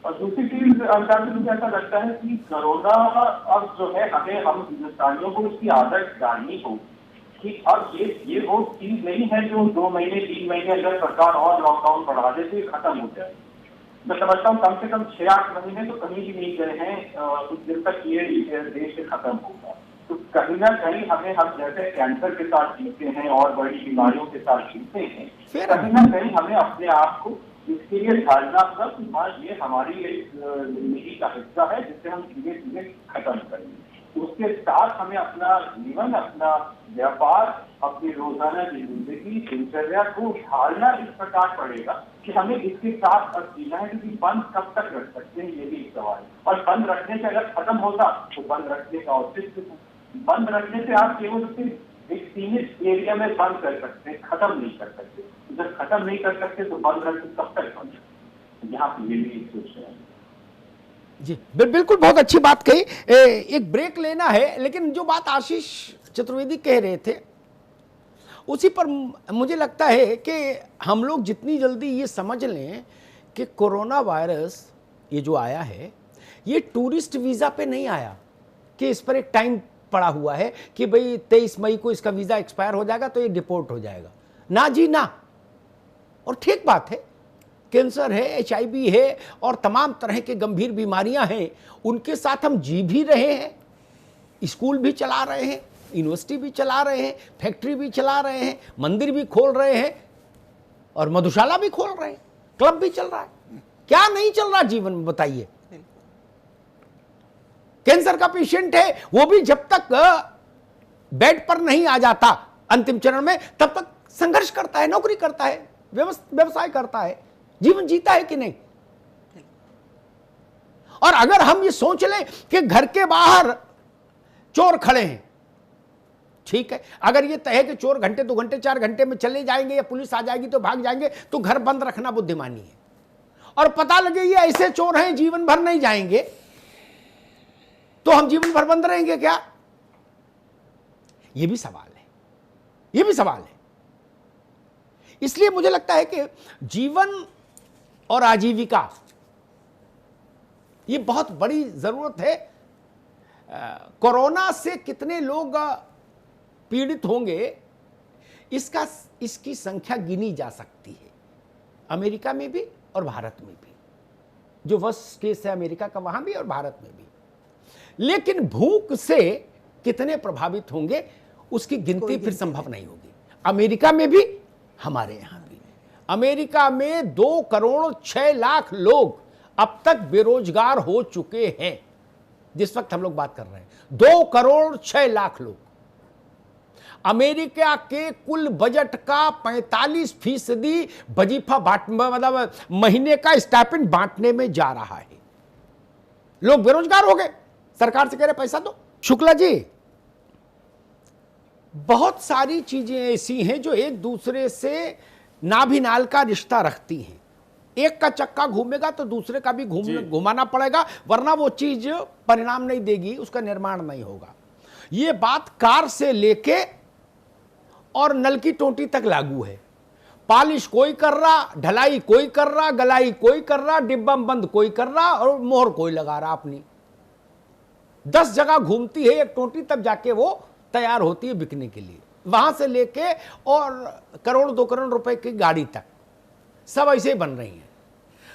और दूसरी चीज अंदाज मुझे ऐसा लगता है कि कोरोना अब जो है हम हिंदुस्तानियों को उसकी आदत डालनी होगी कि अब ये वो चीज नहीं है जो 2 महीने 3 महीने अगर सरकार और लॉकडाउन बढ़ा दे तो खत्म हो जाए। मैं समझता हूँ कम से कम 6-8 महीने तो कहीं भी नहीं गए हैं उस दिन तक ये देश से खत्म होगा। तो कहीं ना कहीं हम जैसे कैंसर के साथ जीते हैं और बड़ी बीमारियों के साथ जीते हैं, कहीं ना कहीं हमें अपने आप को इसके लिए ढालना होगा कि हाँ ये हमारी एक जिंदगी का हिस्सा है जिसे हम धीरे धीरे खत्म करेंगे। उसके साथ हमें अपना जीवन, अपना व्यापार, अपनी रोजाना की जिंदगी, दिनचर्या को ढालना इस प्रकार पड़ेगा कि हमें इसके साथ अब जीना है। क्योंकि बंद कब तक रख सकते हैं ये भी एक सवाल है, और बंद रखने से अगर खत्म होता तो बंद रखने का औचित्य था। बंद रखने से आप केवल सिर्फ एक सीमित एरिया में बंद कर सकते हैं, खत्म नहीं कर सकते। जब खत्म नहीं कर सकते तो बंद रखने कब तक बंद, यहाँ पे ये भी सोच रहे हैं। जी बिल्कुल, बहुत अच्छी बात कही। एक ब्रेक लेना है, लेकिन जो बात आशीष चतुर्वेदी कह रहे थे उसी पर मुझे लगता है कि हम लोग जितनी जल्दी ये समझ लें कि कोरोना वायरस ये जो आया है ये टूरिस्ट वीज़ा पे नहीं आया कि इस पर एक टाइम पड़ा हुआ है कि भाई 23 मई को इसका वीज़ा एक्सपायर हो जाएगा तो ये डिपोर्ट हो जाएगा। ना जी ना। और ठीक बात है, कैंसर है, HIV है और तमाम तरह के गंभीर बीमारियां हैं, उनके साथ हम जी भी रहे हैं, स्कूल भी चला रहे हैं, यूनिवर्सिटी भी चला रहे हैं, फैक्ट्री भी चला रहे हैं, मंदिर भी खोल रहे हैं और मधुशाला भी खोल रहे हैं, क्लब भी चल रहा है। क्या नहीं चल रहा जीवन में बताइए। कैंसर का पेशेंट है वो भी जब तक बेड पर नहीं आ जाता अंतिम चरण में तब तक संघर्ष करता है, नौकरी करता है, व्यवसाय करता है, जीवन जीता है कि नहीं। और अगर हम ये सोच लें कि घर के बाहर चोर खड़े हैं, ठीक है, अगर ये तय है कि चोर घंटे 2 घंटे 4 घंटे में चले जाएंगे या पुलिस आ जाएगी तो भाग जाएंगे, तो घर बंद रखना बुद्धिमानी है। और पता लगे ये ऐसे चोर हैं जीवन भर नहीं जाएंगे तो हम जीवन भर बंद रहेंगे क्या? ये भी सवाल है, ये भी सवाल है। इसलिए मुझे लगता है कि जीवन और आजीविका ये बहुत बड़ी जरूरत है। कोरोना से कितने लोग पीड़ित होंगे इसकी संख्या गिनी जा सकती है, अमेरिका में भी और भारत में भी। जो वर्स्ट केस है अमेरिका का वहां भी और भारत में भी। लेकिन भूख से कितने प्रभावित होंगे उसकी गिनती फिर संभव नहीं होगी। अमेरिका में भी, हमारे यहां भी। अमेरिका में 2 करोड़ 6 लाख लोग अब तक बेरोजगार हो चुके हैं जिस वक्त हम लोग बात कर रहे हैं। 2 करोड़ 6 लाख लोग। अमेरिका के कुल बजट का 45% वजीफा मतलब महीने का स्टाइपेंड बांटने में जा रहा है। लोग बेरोजगार हो गए, सरकार से कह रहे पैसा दो। शुक्ला जी, बहुत सारी चीजें ऐसी हैं जो एक दूसरे से नाभिनाल का रिश्ता रखती हैं। एक का चक्का घूमेगा तो दूसरे का भी घुमाना पड़ेगा, वरना वो चीज परिणाम नहीं देगी, उसका निर्माण नहीं होगा। ये बात कार से लेके और नल की टोटी तक लागू है। पॉलिश कोई कर रहा, ढलाई कोई कर रहा, गलाई कोई कर रहा, डिब्बा बंद कोई कर रहा और मोहर कोई लगा रहा अपनी। 10 जगह घूमती है एक टोटी, तब जाके वो तैयार होती है बिकने के लिए। वहां से लेके और करोड़ 2 करोड़ रुपए की गाड़ी तक सब ऐसे ही बन रही है।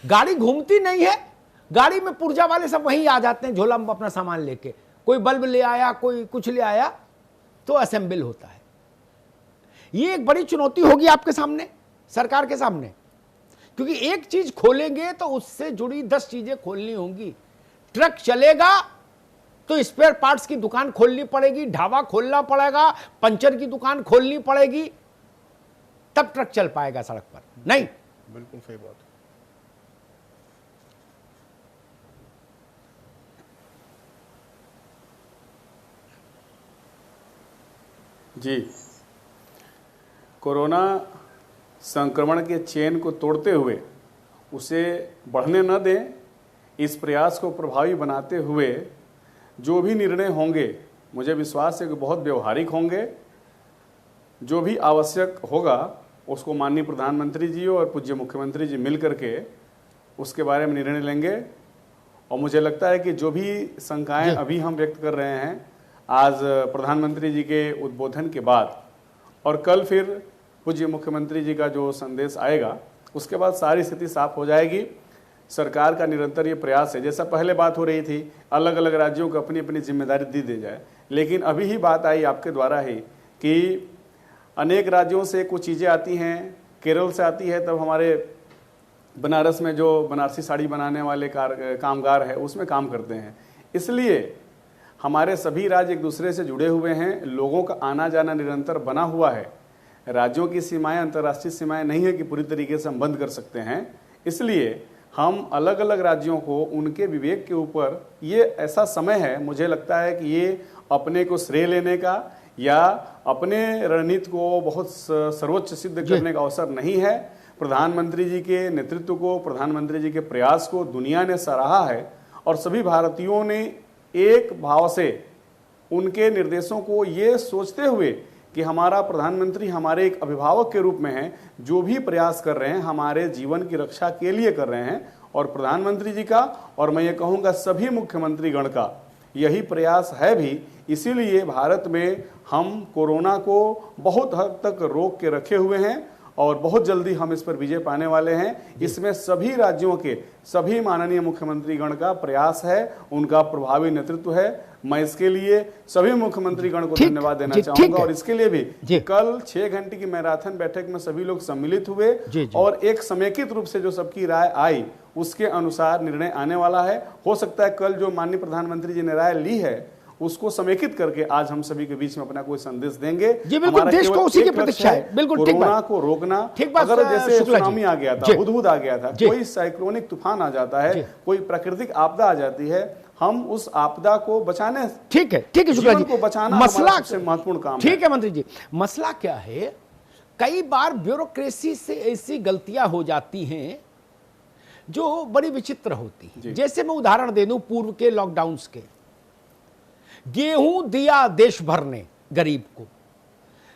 गाड़ी घूमती नहीं है, गाड़ी में पुर्जा वाले सब वहीं आ जाते हैं झोला में अपना सामान लेके। कोई बल्ब ले आया, कोई कुछ ले आया, तो असेंबल होता है। ये एक बड़ी चुनौती होगी आपके सामने, सरकार के सामने, क्योंकि एक चीज खोलेंगे तो उससे जुड़ी 10 चीजें खोलनी होंगी। ट्रक चलेगा तो स्पेयर पार्ट्स की दुकान खोलनी पड़ेगी, ढाबा खोलना पड़ेगा, पंचर की दुकान खोलनी पड़ेगी, तब ट्रक चल पाएगा सड़क पर। नहीं, बिल्कुल सही बात। जी, कोरोना संक्रमण के चेन को तोड़ते हुए उसे बढ़ने न दें, इस प्रयास को प्रभावी बनाते हुए जो भी निर्णय होंगे, मुझे विश्वास है कि बहुत व्यवहारिक होंगे। जो भी आवश्यक होगा उसको माननीय प्रधानमंत्री जी और पूज्य मुख्यमंत्री जी मिल करके उसके बारे में निर्णय लेंगे। और मुझे लगता है कि जो भी शंकाएं अभी हम व्यक्त कर रहे हैं, आज प्रधानमंत्री जी के उद्बोधन के बाद और कल फिर पूज्य मुख्यमंत्री जी का जो संदेश आएगा, उसके बाद सारी स्थिति साफ हो जाएगी। सरकार का निरंतर ये प्रयास है, जैसा पहले बात हो रही थी अलग अलग राज्यों को अपनी अपनी जिम्मेदारी दी जाए, लेकिन अभी ही बात आई आपके द्वारा ही कि अनेक राज्यों से कुछ चीज़ें आती हैं, केरल से आती है, तब हमारे बनारस में जो बनारसी साड़ी बनाने वाले कामगार है उसमें काम करते हैं। इसलिए हमारे सभी राज्य एक दूसरे से जुड़े हुए हैं, लोगों का आना जाना निरंतर बना हुआ है। राज्यों की सीमाएं अंतर्राष्ट्रीय सीमाएं नहीं है कि पूरी तरीके से हम बंद कर सकते हैं। इसलिए हम अलग अलग राज्यों को उनके विवेक के ऊपर, ये ऐसा समय है, मुझे लगता है कि ये अपने को श्रेय लेने का या अपने रणनीति को बहुत सर्वोच्च सिद्ध करने का अवसर नहीं है। प्रधानमंत्री जी के नेतृत्व को, प्रधानमंत्री जी के प्रयास को दुनिया ने सराहा है और सभी भारतीयों ने एक भाव से उनके निर्देशों को ये सोचते हुए कि हमारा प्रधानमंत्री हमारे एक अभिभावक के रूप में है, जो भी प्रयास कर रहे हैं हमारे जीवन की रक्षा के लिए कर रहे हैं। और प्रधानमंत्री जी का और मैं ये कहूँगा सभी मुख्यमंत्री गण का यही प्रयास है भी। इसीलिए भारत में हम कोरोना को बहुत हद तक रोक के रखे हुए हैं और बहुत जल्दी हम इस पर विजय पाने वाले हैं। इसमें सभी राज्यों के सभी माननीय मुख्यमंत्री गण का प्रयास है, उनका प्रभावी नेतृत्व है। मैं इसके लिए सभी मुख्यमंत्री गण को धन्यवाद देना चाहूंगा। और इसके लिए भी कल 6 घंटे की मैराथन बैठक में सभी लोग सम्मिलित हुए और एक समेकित रूप से जो सबकी राय आई उसके अनुसार निर्णय आने वाला है। हो सकता है कल जो माननीय प्रधानमंत्री जी ने राय ली है उसको समेकित करके आज हम सभी के बीच में अपना कोई संदेश देंगे। जी बिल्कुल, देश को उसी की प्रतीक्षा है। बिल्कुल ठीक बात, कोरोना को रोकना। ठीक बात। अगर जैसे सुनामी आ गया था, हुदहुद आ गया था, कोई साइक्लोनिक तूफान आ जाता है, कोई प्राकृतिक आपदा आ जाती है, हम उस आपदा को बचाने, ठीक है शुक्ला जी, को बचाना मसला सबसे महत्वपूर्ण काम ठीक है मंत्री जी। मसला क्या है, कई बार ब्यूरोक्रेसी से ऐसी गलतियां हो जाती हैं जो बड़ी विचित्र होती है। जैसे मैं उदाहरण दे दूं पूर्व के लॉकडाउन के, गेहूं दिया देश भर ने गरीब को,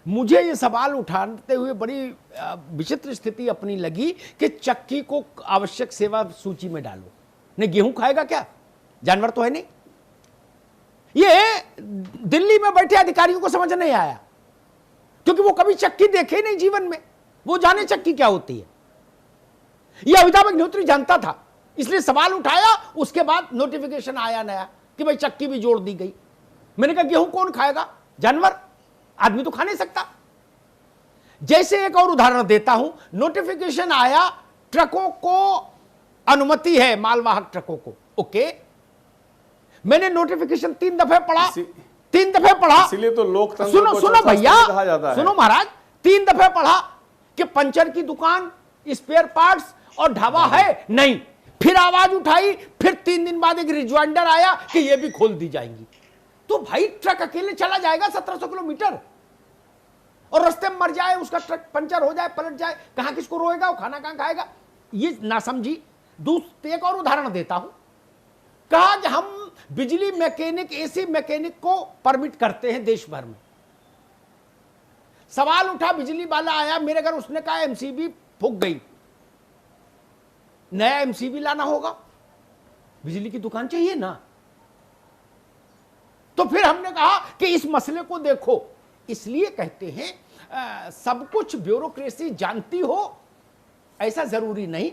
मुझे ये सवाल उठाते हुए बड़ी विचित्र स्थिति अपनी लगी कि चक्की को आवश्यक सेवा सूची में डालो। नहीं, गेहूं खाएगा क्या? जानवर तो है नहीं। ये दिल्ली में बैठे अधिकारियों को समझ नहीं आया, क्योंकि वो कभी चक्की देखे नहीं जीवन में, वो जाने चक्की क्या होती है। ये अमिताभ अग्निहोत्री जानता था, इसलिए सवाल उठाया। उसके बाद नोटिफिकेशन आया नया कि भाई चक्की भी जोड़ दी गई। मैंने कहा गेहूं कौन खाएगा? जानवर, आदमी तो खा नहीं सकता। जैसे एक और उदाहरण देता हूं, नोटिफिकेशन आया ट्रकों को अनुमति है, मालवाहक ट्रकों को, ओके। मैंने नोटिफिकेशन 3 दफे पढ़ा, 3 दफे पढ़ा। इसलिए तो लोकतंत्र सुनो सुनो भैया, सुनो महाराज, 3 दफे पढ़ा कि पंचर की दुकान, स्पेयर पार्ट्स और ढाबा है नहीं। फिर आवाज उठाई, फिर 3 दिन बाद एक रिजवाइंडर आया कि ये भी खोल दी जाएंगी। तो भाई ट्रक अकेले चला जाएगा 1700 किलोमीटर, और रास्ते में मर जाए, उसका ट्रक पंचर हो जाए, पलट जाए, कहां किसको रोएगा, वो खाना कहां खाएगा? ये ना समझी। एक और उदाहरण देता हूं, कहा कि हम बिजली मैकेनिक, एसी मैकेनिक को परमिट करते हैं देश भर में। सवाल उठा, बिजली वाला आया मेरे घर, उसने कहा एमसीबी फूक गई, नया एमसीबी लाना होगा, बिजली की दुकान चाहिए ना। तो फिर हमने कहा कि इस मसले को देखो। इसलिए कहते हैं सब कुछ ब्यूरोक्रेसी जानती हो ऐसा जरूरी नहीं।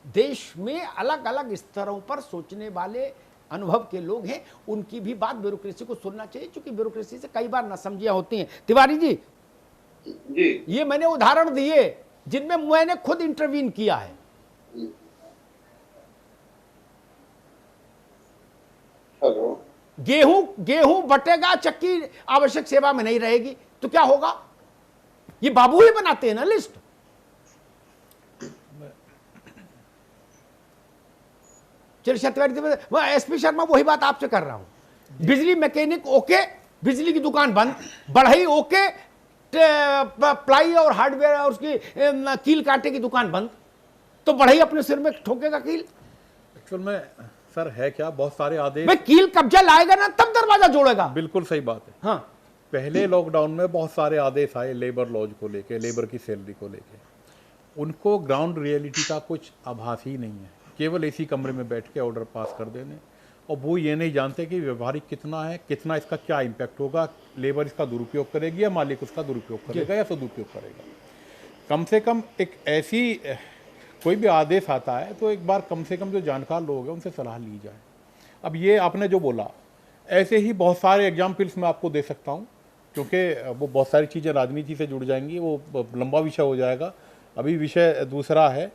देश में अलग अलग स्तरों पर सोचने वाले अनुभव के लोग हैं, उनकी भी बात ब्यूरोक्रेसी को सुनना चाहिए, क्योंकि ब्यूरोक्रेसी से कई बार नासमझियां होती हैं। तिवारी जी, ये मैंने उदाहरण दिए जिनमें मैंने खुद इंटरवीन किया है। हेलो, गेहूं बटेगा, चक्की आवश्यक सेवा में नहीं रहेगी, तो क्या होगा? ये बाबू ही बनाते हैं ना लिस्ट। एसपी शर्मा, वही बात आपसे कर रहा हूं। बिजली मैकेनिक ओके, बिजली की दुकान बंद, बढ़ई ओके, प्लाई और हार्डवेयर और उसकी कील कांटे की दुकान बंद, तो बढ़ई अपने सिर में ठोकेगा कील। एक्चुअल में सर है क्या, बहुत सारे आदेश। भाई कील कब्जा लाएगा ना तब दरवाजा जोड़ेगा। बिल्कुल सही बात है। हाँ, पहले लॉकडाउन में बहुत सारे आदेश आए लेबर लॉज को लेके, लेबर की सैलरी को लेके। उनको ग्राउंड रियलिटी का कुछ आभास ही नहीं है। केवल इसी कमरे में बैठ के ऑर्डर पास कर देने, और वो ये नहीं जानते कि व्यवहारिक कितना है, कितना इसका क्या इम्पैक्ट होगा, लेबर इसका दुरुपयोग करेगी या मालिक उसका दुरुपयोग करेगा या सदुपयोग करेगा। कम से कम एक ऐसी कोई भी आदेश आता है तो एक बार कम से कम जो जानकार लोग हैं उनसे सलाह ली जाए। अब ये आपने जो बोला, ऐसे ही बहुत सारे एग्जाम्पल्स मैं आपको दे सकता हूँ, क्योंकि वो बहुत सारी चीज़ें राजनीति से जुड़ जाएंगी, वो लंबा विषय हो जाएगा। अभी विषय दूसरा है।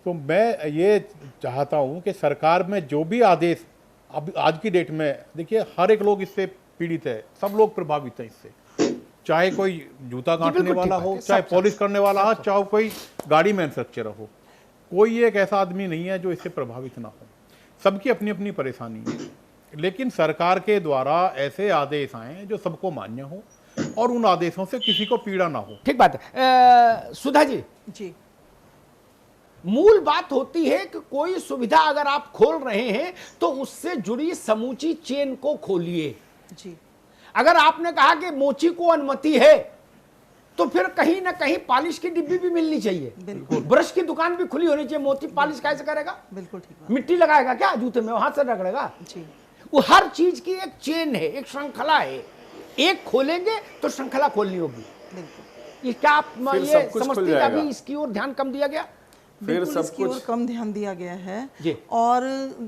तो मैं ये चाहता हूँ कि सरकार में जो भी आदेश अब आज की डेट में, देखिए हर एक लोग इससे पीड़ित है, सब लोग प्रभावित हैं इससे, चाहे कोई जूता काटने वाला हो, चाहे पॉलिश करने वाला हो, चाहे कोई गाड़ी मैन्युफैक्चरर हो, कोई एक ऐसा आदमी नहीं है जो इससे प्रभावित ना हो। सबकी अपनी अपनी परेशानी है, लेकिन सरकार के द्वारा ऐसे आदेश आए जो सबको मान्य हो और उन आदेशों से किसी को पीड़ा ना हो। ठीक बात है। सुधा जी, मूल बात होती है कि कोई सुविधा अगर आप खोल रहे हैं तो उससे जुड़ी समूची चेन को खोलिए जी। अगर आपने कहा कि मोची को अनुमति है तो फिर कहीं ना कहीं पॉलिश की डिब्बी भी मिलनी चाहिए, ब्रश की दुकान भी खुली होनी चाहिए। मोती पॉलिश कैसे करेगा? बिल्कुल ठीक। मिट्टी लगाएगा क्या जूते में? हाथ से रगड़ेगा जी। वो हर चीज की एक चेन है, एक श्रृंखला है। एक खोलेंगे तो श्रृंखला खोलनी होगी। ये क्या आप ये समझते हैं अभी इसकी ओर ध्यान कम दिया गया? बिल्कुल इसकी ओर कम ध्यान दिया गया है। और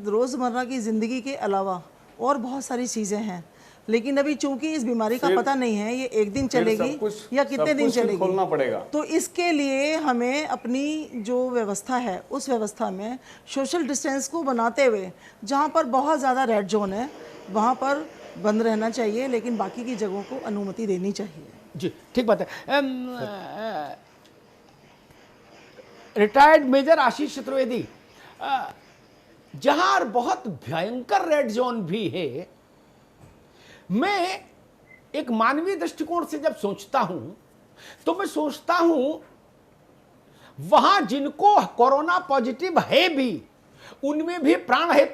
रोजमर्रा की जिंदगी के अलावा और बहुत सारी चीजें हैं, लेकिन अभी चूंकि इस बीमारी का पता नहीं है ये एक दिन चलेगी या कितने दिन चलेगी, खोलना पड़ेगा। तो इसके लिए हमें अपनी जो व्यवस्था है उस व्यवस्था में सोशल डिस्टेंस को बनाते हुए, जहाँ पर बहुत ज़्यादा रेड जोन है वहाँ पर बंद रहना चाहिए, लेकिन बाकी की जगहों को अनुमति देनी चाहिए जी। ठीक बात है। रिटायर्ड मेजर आशीष चतुर्वेदी, जहां बहुत भयंकर रेड जोन भी है, मैं एक मानवीय दृष्टिकोण से जब सोचता हूं तो मैं सोचता हूं वहां जिनको कोरोना पॉजिटिव है भी, उनमें भी प्राण है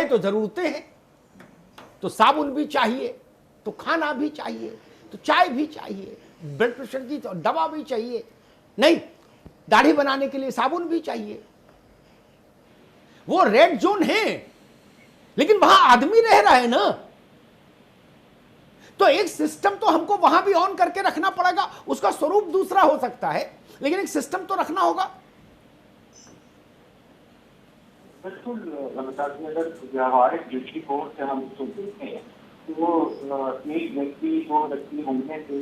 तो जरूरतें हैं। तो साबुन भी चाहिए, तो खाना भी चाहिए, तो चाय भी चाहिए, ब्लड प्रेशर की तो दवा भी चाहिए, नहीं दाढ़ी बनाने के लिए साबुन भी चाहिए। वो रेड जोन है, लेकिन वहां आदमी रह रहा है ना, तो एक सिस्टम तो हमको वहां भी ऑन करके रखना पड़ेगा। उसका स्वरूप दूसरा हो सकता है, लेकिन एक सिस्टम तो रखना होगा। बिल्कुल, अगर व्यवहारिक दृष्टिकोण से हम सोचते हैं तो एक व्यक्ति 2 व्यक्ति होने से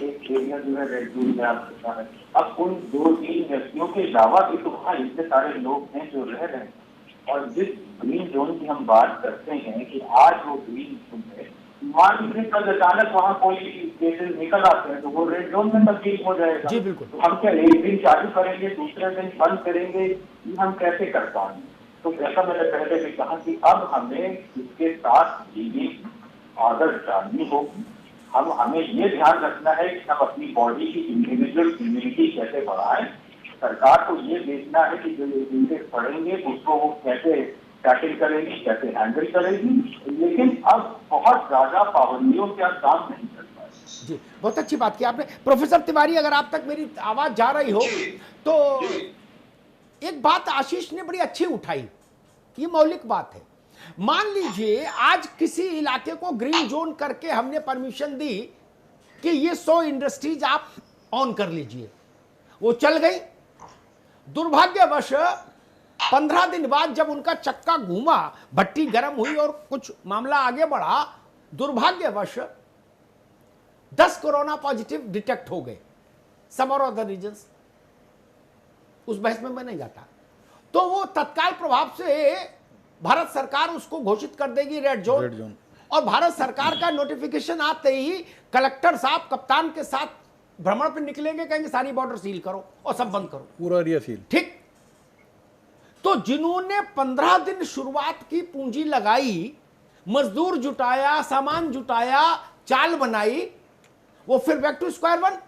एक एरिया जो है रेड जोन में आ सकता है। अब उन 2-3 व्यक्तियों के अलावा भी तो वहाँ इतने सारे लोग हैं जो रह रहे हैं, और जिस ग्रीन जोन की हम बात करते हैं कि आज वो ग्रीन जोन है, मान लीजिए कल अचानक वहाँ कोई केसेस निकल आते हैं तो वो रेड जोन में तब्दील हो जाएगा। जी बिल्कुल। तो हम क्या एक दिन चालू करेंगे, दूसरे दिन बंद करेंगे, ये हम कैसे कर पाएंगे? तो जैसा मैंने पहले भी कहा कि अब हमें इसके साथ जीने आदत डालनी होगी। हमें ये ध्यान रखना है कि हम अपनी बॉडी की इंडिविजुअल इम्यूनिटी कैसे बढ़ाएं। सरकार को ये देखना है कि जो इंडेक्स पढ़ेंगे उसको वो कैसे टैकल करेगी, कैसे हैंडल करेगी, लेकिन अब बहुत ज्यादा पाबंदियों के आप काम नहीं कर पाए। जी, बहुत अच्छी बात की आपने। प्रोफेसर तिवारी, अगर आप तक मेरी आवाज जा रही हो तो एक बात आशीष ने बड़ी अच्छी उठाई, ये मौलिक बात है। मान लीजिए आज किसी इलाके को ग्रीन जोन करके हमने परमिशन दी कि ये 100 इंडस्ट्रीज आप ऑन कर लीजिए, वो चल गई। दुर्भाग्यवश 15 दिन बाद जब उनका चक्का घूमा, भट्टी गर्म हुई और कुछ मामला आगे बढ़ा, दुर्भाग्यवश 10 कोरोना पॉजिटिव डिटेक्ट हो गए, सम और अदर रीजन्स। उस बहस में मैं नहीं जाता। तो वो तत्काल प्रभाव से भारत सरकार उसको घोषित कर देगी रेड जोन, और भारत सरकार का नोटिफिकेशन आते ही कलेक्टर साहब कप्तान के साथ भ्रमण पर निकलेंगे, कहेंगे सारी बॉर्डर सील करो और सब बंद करो, पूरा एरिया सील। ठीक। तो जिन्होंने 15 दिन शुरुआत की पूंजी लगाई, मजदूर जुटाया, सामान जुटाया, चाल बनाई, वो फिर बैक टू स्क्वायर वन।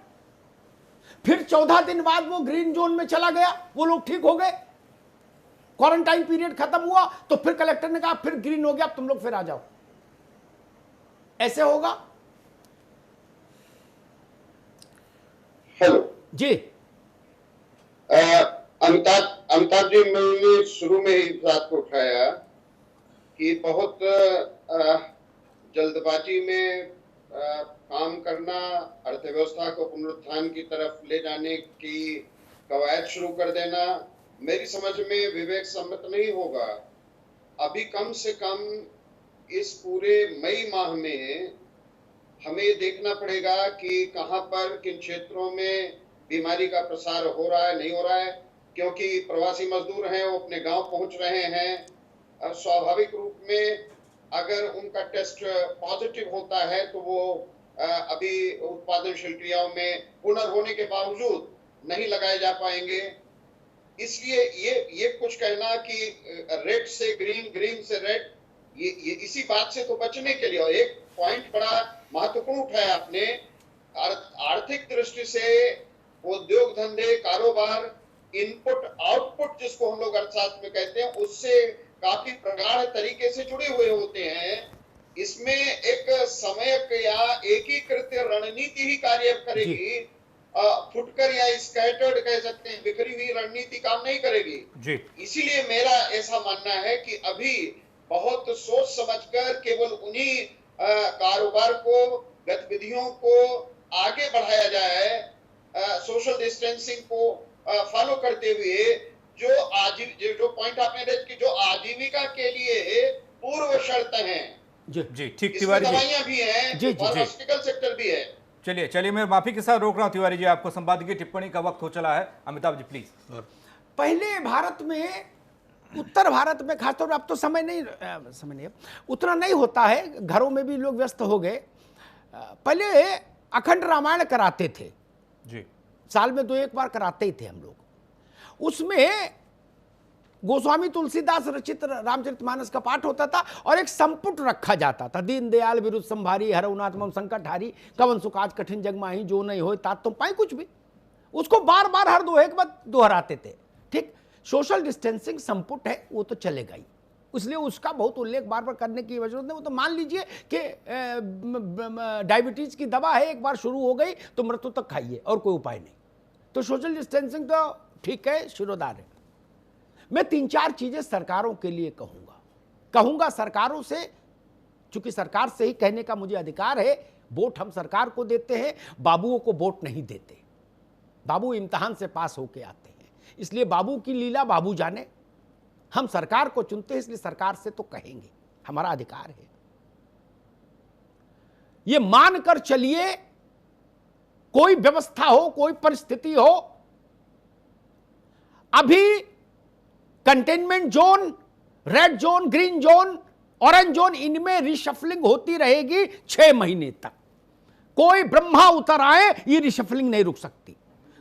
फिर 14 दिन बाद वो ग्रीन जोन में चला गया, वो लोग ठीक हो गए, क्वारंटाइन पीरियड खत्म हुआ, तो फिर कलेक्टर ने कहा फिर ग्रीन हो गया, अब तुम लोग फिर आ जाओ। ऐसे होगा? हेलो जी। अमिताभ जी, मैंने शुरू में ही इस बात को उठाया कि बहुत जल्दबाजी में काम करना, अर्थव्यवस्था को पुनरुत्थान की तरफ ले जाने की कवायद शुरू कर देना मेरी समझ में विवेक सम्मत नहीं होगा। अभी कम से कम इस पूरे मई माह में हमें देखना पड़ेगा कि कहां पर, किन क्षेत्रों में बीमारी का प्रसार हो रहा है, नहीं हो रहा है, क्योंकि प्रवासी मजदूर हैं, वो अपने गांव पहुंच रहे हैं। स्वाभाविक रूप में अगर उनका टेस्ट पॉजिटिव होता है तो वो अभी उत्पादनशील क्रियाओं में हुनर होने के बावजूद नहीं लगाए जा पाएंगे। इसलिए ये कुछ कहना कि रेड से ग्रीन, ग्रीन से रेड, ये इसी बात से तो बचने के लिए। और एक पॉइंट बड़ा महत्वपूर्ण उठाया आपने, आर्थिक दृष्टि से उद्योग धंधे, कारोबार, इनपुट आउटपुट जिसको हम लोग अर्थशास्त्र में कहते हैं, उससे काफी प्रगाढ़ तरीके से जुड़े हुए होते हैं। इसमें एक समयक या एकीकृत रणनीति ही कार्य करेगी। फुटकर या स्कैटर्ड कह सकते हैं, बिखरी हुई रणनीति काम नहीं करेगी जी। इसीलिए मेरा ऐसा मानना है कि अभी बहुत सोच समझकर केवल उन्हीं कारोबार को, गतिविधियों को आगे बढ़ाया जाए, सोशल डिस्टेंसिंग को फॉलो करते हुए, जो पॉइंट आपने रेज की, जो आजीविका के लिए पूर्व शर्त हैं जी। ठीक तिवारी जी, दवाइयां भी हैं जी, और हॉस्पिटल सेक्टर भी है। चलिए मैं माफी के साथ रोक रहा हूं तिवारी जी, आपको संपादकीय टिप्पणी का वक्त हो चला है। अमिताभ जी प्लीज। पहले भारत में, उत्तर भारत में खासतौर पर, अब तो समय नहीं उतना नहीं होता है, घरों में भी लोग व्यस्त हो गए। पहले अखंड रामायण कराते थे जी, साल में 2-1 बार कराते ही थे हम लोग। उसमें गोस्वामी तुलसीदास रचित रामचरितमानस का पाठ होता था और एक संपुट रखा जाता था, दीनदयाल विरुद्ध संभारी, हरउनाथ मम संकट हारी, कवन सुख आज कठिन जग माही, जो नहीं हो तात तुम पाए, कुछ भी। उसको बार बार हर दोहे के बाद दोहराते थे। ठीक, सोशल डिस्टेंसिंग संपुट है, वो तो चलेगा ही, इसलिए उसका बहुत उल्लेख बार बार करने की जरूरत नहीं। वो तो मान लीजिए कि डायबिटीज की दवा है, एक बार शुरू हो गई तो मृत्यु तक खाइए और कोई उपाय नहीं। तो सोशल डिस्टेंसिंग तो ठीक है, शिरोधार है। मैं 3-4 चीजें सरकारों के लिए कहूंगा सरकारों से, चूंकि सरकार से ही कहने का मुझे अधिकार है। वोट हम सरकार को देते हैं, बाबुओं को वोट नहीं देते। बाबू इम्तिहान से पास होके आते हैं, इसलिए बाबू की लीला बाबू जाने। हम सरकार को चुनते हैं, इसलिए सरकार से तो कहेंगे, हमारा अधिकार है। ये मानकर चलिए, कोई व्यवस्था हो, कोई परिस्थिति हो, अभी containment zone, red zone, green zone, orange zone, इनमें रिशफलिंग होती रहेगी 6 महीने तक। कोई ब्रह्मा उतर आए, ये रिशफलिंग नहीं रुक सकती।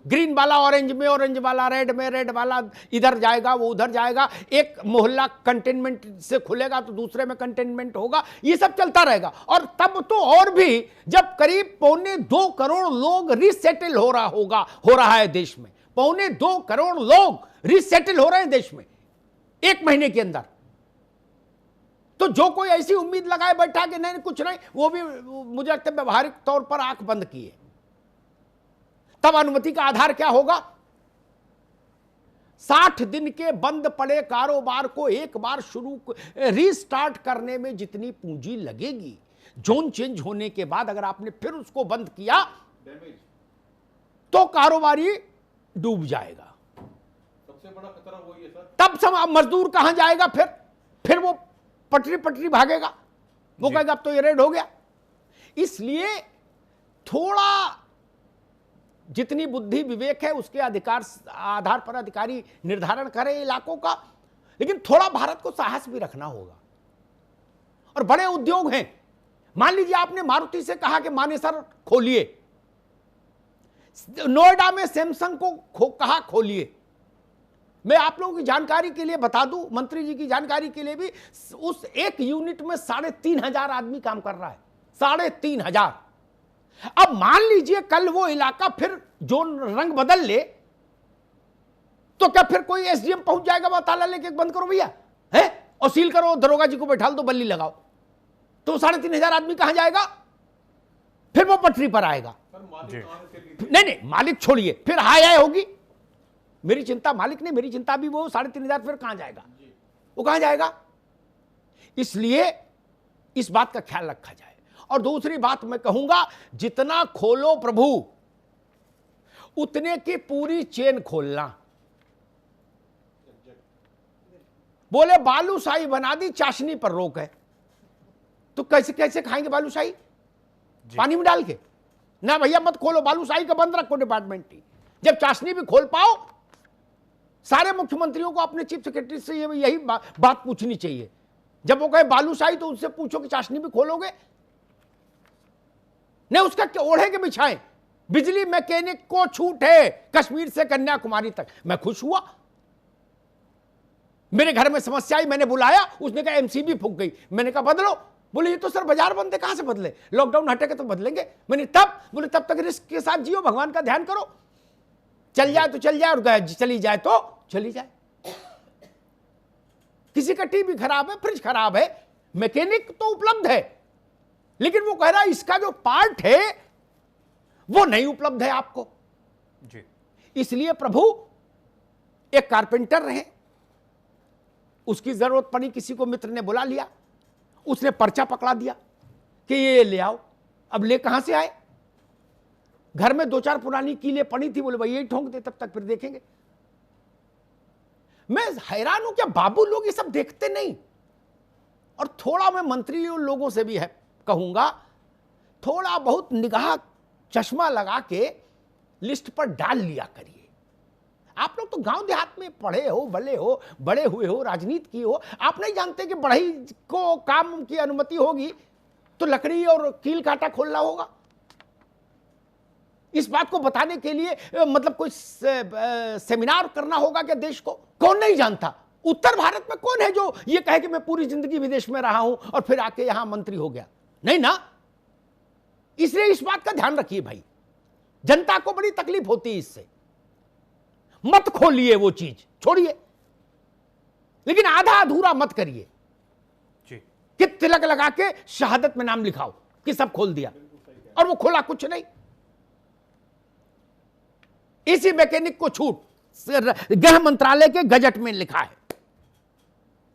ग्रीन वाला ऑरेंज में, ऑरेंज वाला रेड में, रेड वाला इधर जाएगा, वो उधर जाएगा। एक मोहल्ला कंटेनमेंट से खुलेगा तो दूसरे में कंटेनमेंट होगा, ये सब चलता रहेगा। और तब तो और भी, जब करीब 2.25 करोड़ लोग रिसेटल हो रहा है देश में। 2.25 करोड़ लोग रिसेटल हो रहे हैं देश में 1 महीने के अंदर। तो जो कोई ऐसी उम्मीद लगाए बैठा कि नहीं कुछ नहीं, वो भी मुझे लगता है व्यवहारिक तौर पर आंख बंद किए। तब अनुमति का आधार क्या होगा? 60 दिन के बंद पड़े कारोबार को एक बार रीस्टार्ट करने में जितनी पूंजी लगेगी, जोन चेंज होने के बाद अगर आपने फिर उसको बंद किया तो कारोबारी डूब जाएगा। सबसे बड़ा खतरा वही है सर। तब सब मजदूर कहां जाएगा? फिर वो पटरी भागेगा, वो कहेगा अब तो ये रेड हो गया। इसलिए थोड़ा जितनी बुद्धि विवेक है उसके आधार पर अधिकारी निर्धारण करें इलाकों का, लेकिन थोड़ा भारत को साहस भी रखना होगा। और बड़े उद्योग हैं, मान लीजिए आपने मारुति से कहा कि मानेसर खोलिए, नोएडा में सैमसंग को कहा खोलिए। मैं आप लोगों की जानकारी के लिए बता दूं, मंत्री जी की जानकारी के लिए भी, उस एक यूनिट में 3,500 आदमी काम कर रहा है। 3,500। अब मान लीजिए कल वो इलाका फिर जोन रंग बदल ले, तो क्या फिर कोई एसडीएम पहुंच जाएगा, वो ताला लेके बंद करो भैया है और सील करो, दरोगा जी को बैठा दो, बल्ली लगाओ, तो 3,500 आदमी कहां जाएगा? फिर वो पटरी पर आएगा। नहीं, मालिक छोड़िए, फिर हाय होगी। मेरी चिंता मालिक नहीं, मेरी चिंता भी वो 3,500 फिर कहां जाएगा? वो कहां जाएगा? इसलिए इस बात का ख्याल रखा जाए। और दूसरी बात मैं कहूंगा, जितना खोलो प्रभु उतने की पूरी चेन खोलना। बोले बालूशाही बना दी, चाशनी पर रोक है, तो कैसे खाएंगे बालूशाही? पानी में डाल के? ना भैया मत खोलो, बालूशाही का बंद रखो डिपार्टमेंट ही। जब चाशनी भी खोल पाओ, सारे मुख्यमंत्रियों को अपने चीफ सेक्रेटरी से यही बात पूछनी चाहिए। जब वो कहे बालूशाही तो उनसे पूछो कि चाशनी भी खोलोगे? नहीं, उसका ओढ़े के बिछाएं। बिजली मैकेनिक को छूट है कश्मीर से कन्याकुमारी तक। मैं खुश हुआ, मेरे घर में समस्या आई, मैंने बुलाया, उसने कहा एमसीबी फूक गई। मैंने कहा बदलो। बोले ये तो सर बाजार बंद है, कहां से बदले? लॉकडाउन हटेगा तो बदलेंगे। मैंने बोले तब तक रिस्क के साथ जियो, भगवान का ध्यान करो। चल जाए तो चल जाए और चली जाए तो चली जाए। किसी का टीवी खराब है, फ्रिज खराब है, मैकेनिक तो उपलब्ध है, लेकिन वो कह रहा है इसका जो पार्ट है वो नहीं उपलब्ध है आपको जी। इसलिए प्रभु एक कारपेंटर रहे, उसकी जरूरत पड़ी, किसी को मित्र ने बुला लिया, उसने पर्चा पकड़ा दिया कि ये ले आओ। अब ले कहां से आए? घर में 2-4 पुरानी कीलें पड़ी थी, बोले भाई यही ठोंक दे, तब तक फिर देखेंगे। मैं हैरान हूं क्या बाबू लोग ये सब देखते नहीं। और थोड़ा मैं मंत्री लोगों से भी है कहूंगा, थोड़ा बहुत निगाह चश्मा लगा के लिस्ट पर डाल लिया करिए। आप लोग तो गांव देहात में पढ़े हो, बड़े हुए हो, राजनीति की हो, आप नहीं जानते कि बढ़ई को काम की अनुमति होगी तो लकड़ी और कील कांटा खोलना होगा। इस बात को बताने के लिए मतलब कोई सेमिनार करना होगा क्या देश को? कौन नहीं जानता? उत्तर भारत में कौन है जो ये कहे कि मैं पूरी जिंदगी विदेश में रहा हूं और फिर आके यहां मंत्री हो गया? नहीं ना। इसलिए इस बात का ध्यान रखिए भाई, जनता को बड़ी तकलीफ होती है इससे। मत खोलिए वो चीज, छोड़िए, लेकिन आधा अधूरा मत करिए। कि तिलक लगा के शहादत में नाम लिखाओ कि सब खोल दिया, और वो खोला कुछ नहीं। एसी मैकेनिक को छूट गृह मंत्रालय के गजट में लिखा है।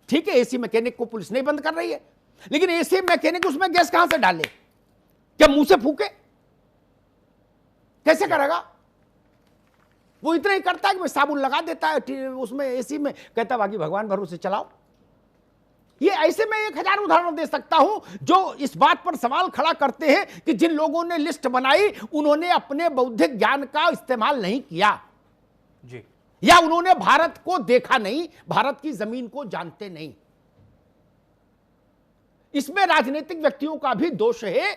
ठीक है, एसी मैकेनिक को पुलिस नहीं बंद कर रही है, लेकिन एसी मैकेनिक उसमें गैस कहां से डाले? क्या मुंह से फूके? कैसे करेगा? वो इतना ही करता है कि साबुन लगा देता है उसमें एसी में, कहता बाकी भगवान भरोसे चलाओ। ये ऐसे में 1000 उदाहरण दे सकता हूं जो इस बात पर सवाल खड़ा करते हैं कि जिन लोगों ने लिस्ट बनाई उन्होंने अपने बौद्धिक ज्ञान का इस्तेमाल नहीं किया जी, या उन्होंने भारत को देखा नहीं, भारत की जमीन को जानते नहीं। इसमें राजनीतिक व्यक्तियों का भी दोष है।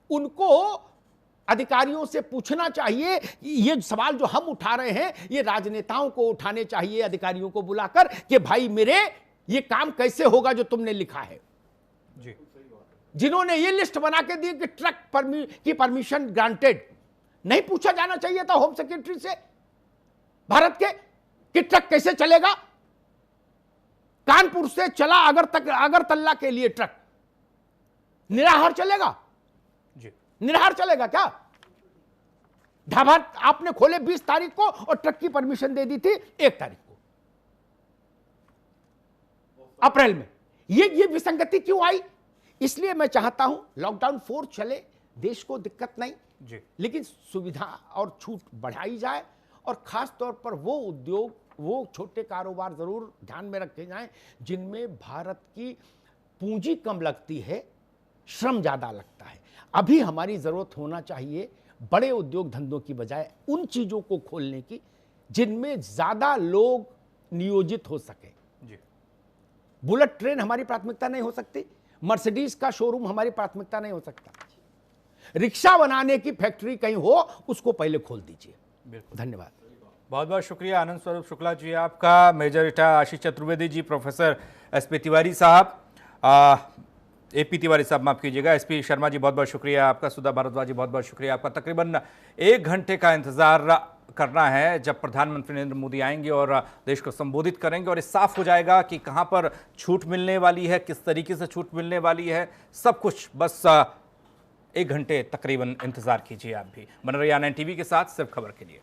उनको अधिकारियों से पूछना चाहिए, ये सवाल जो हम उठा रहे हैं ये राजनेताओं को उठाने चाहिए, अधिकारियों को बुलाकर कि भाई मेरे ये काम कैसे होगा जो तुमने लिखा है। जी, जिन्होंने ये लिस्ट बना के दी कि ट्रक की परमिशन ग्रांटेड, नहीं पूछा जाना चाहिए था होम सेक्रेटरी से भारत के कि ट्रक कैसे चलेगा? कानपुर से चला अगरतला के लिए ट्रक, निराहार चलेगा? जी, निराहार चलेगा क्या? ढाबा आपने खोले 20 तारीख को और ट्रक की परमिशन दे दी थी 1 तारीख को, अप्रैल में। ये विसंगति क्यों आई? इसलिए मैं चाहता हूं लॉकडाउन 4 चले, देश को दिक्कत नहीं जी, लेकिन सुविधा और छूट बढ़ाई जाए, और खास तौर पर वो उद्योग, वो छोटे कारोबार जरूर ध्यान में रखे जाएं जिनमें भारत की पूंजी कम लगती है, श्रम ज्यादा लगता है। अभी हमारी जरूरत होना चाहिए बड़े उद्योग धंधों की बजाय उन चीजों को खोलने की जिनमें ज्यादा लोग नियोजित हो सके। जी, बुलेट ट्रेन हमारी प्राथमिकता नहीं हो सकती, मर्सिडीज का शोरूम हमारी प्राथमिकता नहीं हो सकता, रिक्शा बनाने की फैक्ट्री कहीं हो उसको पहले खोल दीजिए। बिल्कुल, धन्यवाद। बहुत बहुत शुक्रिया आनंद स्वरूप शुक्ला जी आपका, major retired Ashish Chaturvedi ji, professor SP Tiwari साहब, एपी तिवारी साहब माफ कीजिएगा, एसपी शर्मा जी बहुत बहुत शुक्रिया आपका, सुधा भारद्वाज जी बहुत बहुत शुक्रिया आपका। तकरीबन 1 घंटे का इंतजार करना है जब प्रधानमंत्री नरेंद्र मोदी आएंगे और देश को संबोधित करेंगे, और ये साफ हो जाएगा कि कहां पर छूट मिलने वाली है, किस तरीके से छूट मिलने वाली है, सब कुछ। बस 1 घंटे तकरीबन इंतजार कीजिए आप भी। बन रहिए 9 टीवी के साथ सिर्फ खबर के लिए।